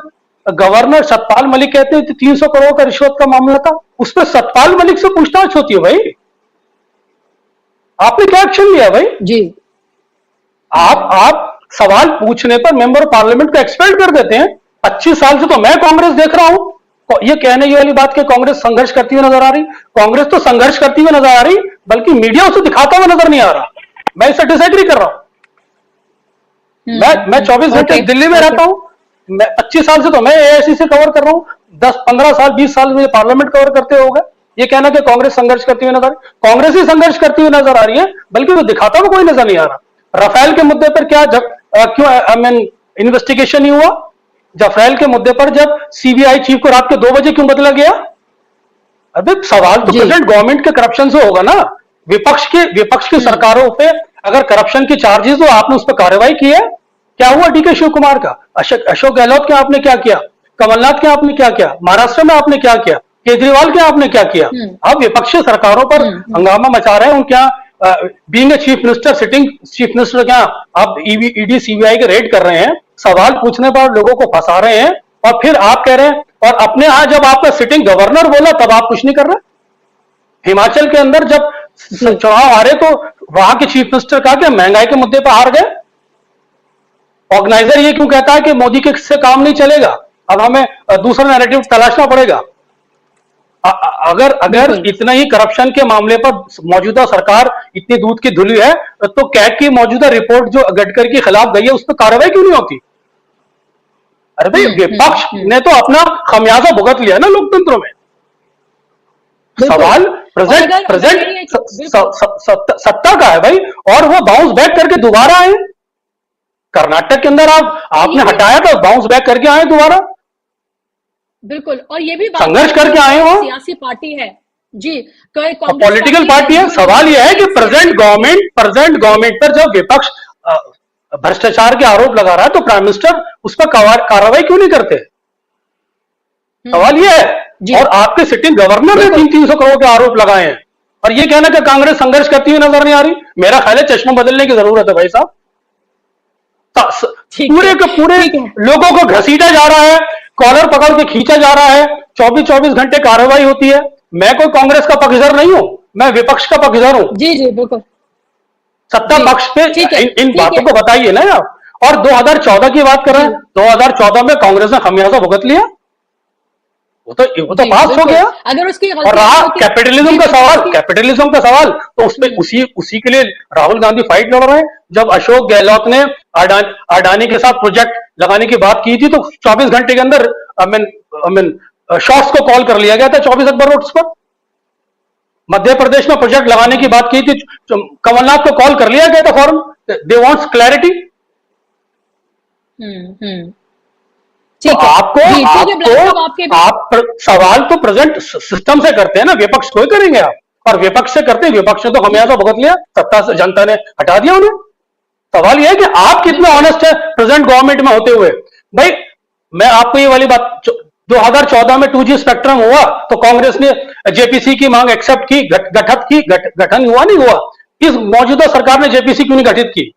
गवर्नर सतपाल मलिक कहते हैं 300 करोड़ का रिश्वत का मामला था, उस पर सतपाल मलिक से पूछताछ होती है भाई। आपने क्या एक्शन लिया भाई? जी। आप सवाल पूछने पर मेंबर पार्लियामेंट को एक्सपेल कर देते हैं। 25 साल से तो मैं कांग्रेस देख रहा हूं, ये कहने ये वाली बात कि कांग्रेस संघर्ष करती हुई नजर आ रही। कांग्रेस तो संघर्ष करती हुई नजर आ रही, बल्कि मीडिया उसे दिखाता हुआ नजर नहीं आ रहा। मैं इससे डिसएग्री कर रहा हूं। मैं 24 घंटे दिल्ली में रहता हूं। मैं 25 साल से तो मैं एआईसी से कवर कर रहा हूं। 10-15 साल 20 साल मुझे पार्लियामेंट कवर करते हो गए। ये कहना कि कांग्रेस संघर्ष करती हुई नजर, कांग्रेस ही संघर्ष करती हुई नजर आ रही है, बल्कि वो दिखाता हुआ कोई नजर नहीं आ रहा। राफेल के मुद्दे पर क्या क्यों इन्वेस्टिगेशन नहीं हुआ? राफेल के मुद्दे पर जब सीबीआई चीफ को रात के 2 बजे क्यों बदला गया? अबे सवाल तो प्रेजेंट गवर्नमेंट के करप्शन से होगा ना। विपक्ष की सरकारों पे अगर करप्शन की चार्जेस हो, आपने उस पर कार्रवाई की है? क्या हुआ डीके शिव कुमार का? अशोक गहलोत के आपने क्या किया? कमलनाथ के आपने क्या किया? महाराष्ट्र में आपने क्या किया? केजरीवाल के आपने क्या किया? आप विपक्षी सरकारों पर हंगामा मचा रहे हैं। उनके यहाँ being a chief minister, sitting chief minister क्या आप ईडी सीबीआई के रेड कर रहे हैं, सवाल पूछने पर लोगों को फंसा रहे हैं, और फिर आप कह रहे हैं, और अपने यहां जब आपका सिटिंग गवर्नर बोला तब आप कुछ नहीं कर रहे। हिमाचल के अंदर जब चुनाव हारे तो वहां के चीफ मिनिस्टर कहा कि महंगाई के मुद्दे पर हार गए। ऑर्गेनाइजर ये क्यों कहता है कि मोदी के से काम नहीं चलेगा, अब हमें दूसरा नैरेटिव तलाशना पड़ेगा? अगर इतना ही करप्शन के मामले पर मौजूदा सरकार इतनी दूध की धुली है, तो कैग की मौजूदा रिपोर्ट जो गडकरी के खिलाफ गई है, उस पर कार्रवाई क्यों नहीं होती? अरे भाई, विपक्ष ने तो अपना खमियाजा भुगत लिया ना लोकतंत्र में। सवाल प्रेजेंट सत्ता का है भाई, और वो बाउंस बैक करके दोबारा आए। कर्नाटक के अंदर आपने हटाया था, बाउंस बैक करके आए दोबारा। बिल्कुल, और ये भी संघर्ष करके आए हो। सियासी पार्टी है जी, पॉलिटिकल पार्टी है। सवाल यह है कि प्रेजेंट गवर्नमेंट पर जब विपक्ष भ्रष्टाचार के आरोप लगा रहा है, तो प्राइम मिनिस्टर उस पर कार्रवाई क्यों नहीं करते? सवाल यह है। और आपके सिटिंग गवर्नर ने 300 करोड़ के आरोप लगाए हैं, और ये कहना कि कांग्रेस संघर्ष करती हुई नजर नहीं आ रही। मेरा ख्याल है चश्मा बदलने की जरूरत है भाई साहब। पूरे के पूरे लोगों को घसीटा जा रहा है, कॉलर पकड़ के खींचा जा रहा है, 24-24 घंटे कार्रवाई होती है। मैं कोई कांग्रेस का पक्षधर नहीं हूं, मैं विपक्ष का पक्षधर हूं। जी जी बिल्कुल। सत्ता पक्ष पे इन बातों को बताइए ना आप। और 2014 की बात कर रहे हैं, 2014 में कांग्रेस ने खमियाजा भुगत लिया, वो तो पास हो गया। अगर उसकी और रहा कैपिटलिज्म का सवाल, तो उसमें उसी के लिए राहुल गांधी फाइट लड़ रहे हैं। जब अशोक गहलोत ने अडानी के साथ प्रोजेक्ट लगाने की बात की थी, तो 24 घंटे के अंदर शॉर्ट्स को कॉल कर लिया गया था 24 अकबर रोड्स पर। मध्य प्रदेश में प्रोजेक्ट लगाने की बात की थी, कमलनाथ को कॉल कर लिया गया था फॉरन। दे वांट्स क्लैरिटी। तो आप सवाल तो प्रेजेंट सिस्टम से करते हैं ना, विपक्ष कोई करेंगे आप? और विपक्ष से करते हैं, विपक्ष ने तो खमियाजा भुगत लिया, सत्ता से जनता ने हटा दिया उन्हें। सवाल यह है कि आप कितने ऑनेस्ट है प्रेजेंट गवर्नमेंट में होते हुए। भाई मैं आपको ये वाली बात, 2014 में 2G स्पेक्ट्रम हुआ तो कांग्रेस ने जेपीसी की मांग एक्सेप्ट की, गठन हुआ नहीं हुआ? इस मौजूदा सरकार ने जेपीसी क्यों नहीं गठित की,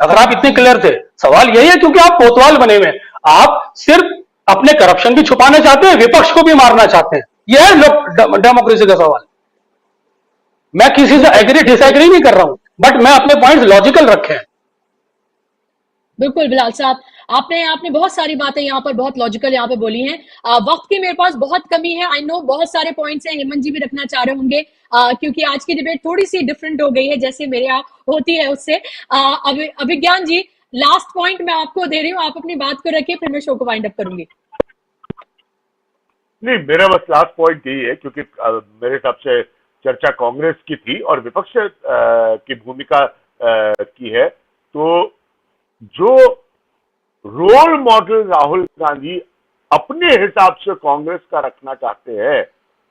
अगर आप इतने क्लियर थे? सवाल यही है, क्योंकि आप कोतवाल बने हुए हैं। आप सिर्फ अपने करप्शन भी छुपाना चाहते हैं, विपक्ष को भी मारना चाहते हैं। यह है डेमोक्रेसी का सवाल। मैं किसी से एग्री डिसएग्री नहीं कर रहा हूं, बट मैं अपने पॉइंट्स लॉजिकल रखे हैं। बिल्कुल बिलाल साहब, आपने बहुत सारी बातें यहाँ पर बहुत लॉजिकल यहाँ पे बोली हैं। वक्त की मेरे पास बहुत कमी है। आई नो बहुत सारे पॉइंट्स हैं, हेमंत जी भी रखना चाह रहे होंगे, क्योंकि आज की डिबेट थोड़ी सी डिफरेंट हो गई है जैसे मेरे यहाँ होती है उससे। अभिज्ञान जी, लास्ट पॉइंट मैं आपको दे रही हूँ, आप अपनी बात को रखिए, फिर मैं शो को वाइंड अप करूंगी। नहीं, मेरा बस लास्ट पॉइंट यही है, क्योंकि मेरे हिसाब से चर्चा कांग्रेस की थी और विपक्ष की भूमिका की है। तो जो रोल मॉडल राहुल गांधी अपने हिसाब से कांग्रेस का रखना चाहते हैं,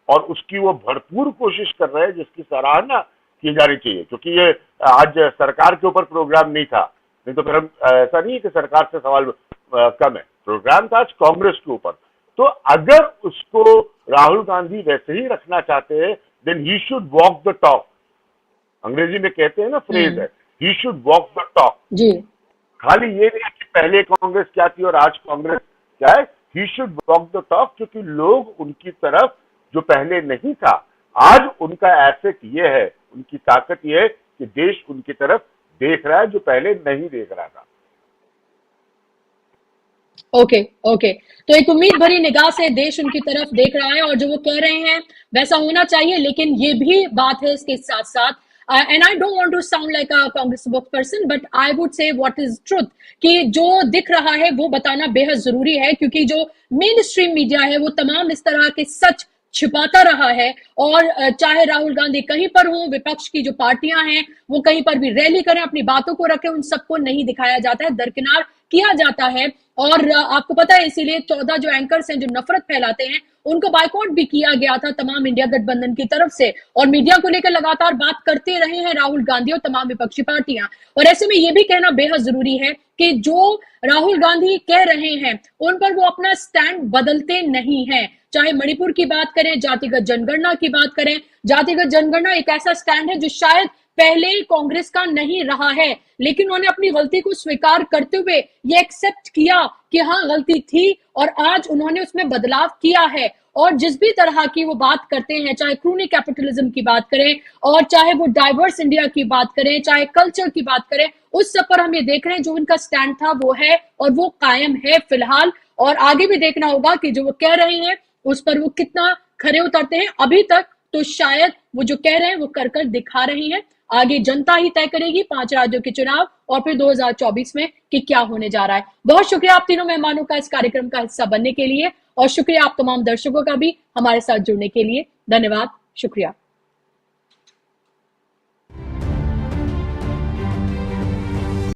और उसकी वो भरपूर कोशिश कर रहे हैं, जिसकी सराहना की जानी चाहिए, क्योंकि ये आज सरकार के ऊपर प्रोग्राम नहीं था, नहीं तो फिर हम ऐसा नहीं है कि सरकार से सवाल कम है, प्रोग्राम था आज कांग्रेस के ऊपर। तो अगर उसको राहुल गांधी वैसे ही रखना चाहते हैं, then he should walk the talk. अंग्रेजी में कहते हैं ना, फ्रेज है, he should walk the talk. जी, खाली ये नहीं कि पहले कांग्रेस क्या थी और आज कांग्रेस क्या है, he should walk the talk, क्योंकि लोग उनकी तरफ, जो पहले नहीं था, आज उनका एसेट ये है, उनकी ताकत ये है कि देश उनकी तरफ देख रहा है, जो पहले नहीं देख रहा था। ओके ओके, तो एक उम्मीद भरी निगाह से देश उनकी तरफ देख रहा है और जो वो कह रहे हैं वैसा होना चाहिए। लेकिन ये भी बात है इसके साथ साथ, and I don't want to sound like a Congress spokesperson, but I would say what is truth, कि जो दिख रहा है वो बताना बेहद जरूरी है, क्योंकि जो मेन स्ट्रीम मीडिया है वो तमाम इस तरह के सच छिपाता रहा है। और चाहे राहुल गांधी कहीं पर हो, विपक्ष की जो पार्टियां हैं वो कहीं पर भी रैली करें, अपनी बातों को रखें, उन सबको नहीं दिखाया जाता है, दरकिनार किया जाता है। और आपको पता है, इसीलिए 14 जो एंकर्स हैं जो नफरत फैलाते हैं उनको बायकॉट भी किया गया था तमाम इंडिया गठबंधन की तरफ से, और मीडिया को लेकर लगातार बात करते रहे हैं राहुल गांधी और तमाम विपक्षी पार्टियां। और ऐसे में यह भी कहना बेहद जरूरी है कि जो राहुल गांधी कह रहे हैं उन पर वो अपना स्टैंड बदलते नहीं हैं। चाहे मणिपुर की बात करें, जातिगत जनगणना की बात करें, जातिगत जनगणना एक ऐसा स्टैंड है जो शायद पहले कांग्रेस का नहीं रहा है, लेकिन उन्होंने अपनी गलती को स्वीकार करते हुए ये एक्सेप्ट किया कि हाँ गलती थी, और आज उन्होंने उसमें बदलाव किया है। और जिस भी तरह की वो बात करते हैं, चाहे क्रूनी कैपिटलिज्म की बात करें, और चाहे वो डाइवर्स इंडिया की बात करें, चाहे कल्चर की बात करें, उस सब पर हम ये देख रहे हैं जो उनका स्टैंड था वो है और वो कायम है फिलहाल। और आगे भी देखना होगा कि जो वो कह रहे हैं उस पर वो कितना खरे उतरते हैं। अभी तक तो शायद वो जो कह रहे हैं वो कर कर दिखा रही है, आगे जनता ही तय करेगी 5 राज्यों के चुनाव और फिर 2024 में कि क्या होने जा रहा है। बहुत शुक्रिया आप तीनों मेहमानों का इस कार्यक्रम का हिस्सा बनने के लिए, और शुक्रिया आप तमाम दर्शकों का भी हमारे साथ जुड़ने के लिए। धन्यवाद, शुक्रिया।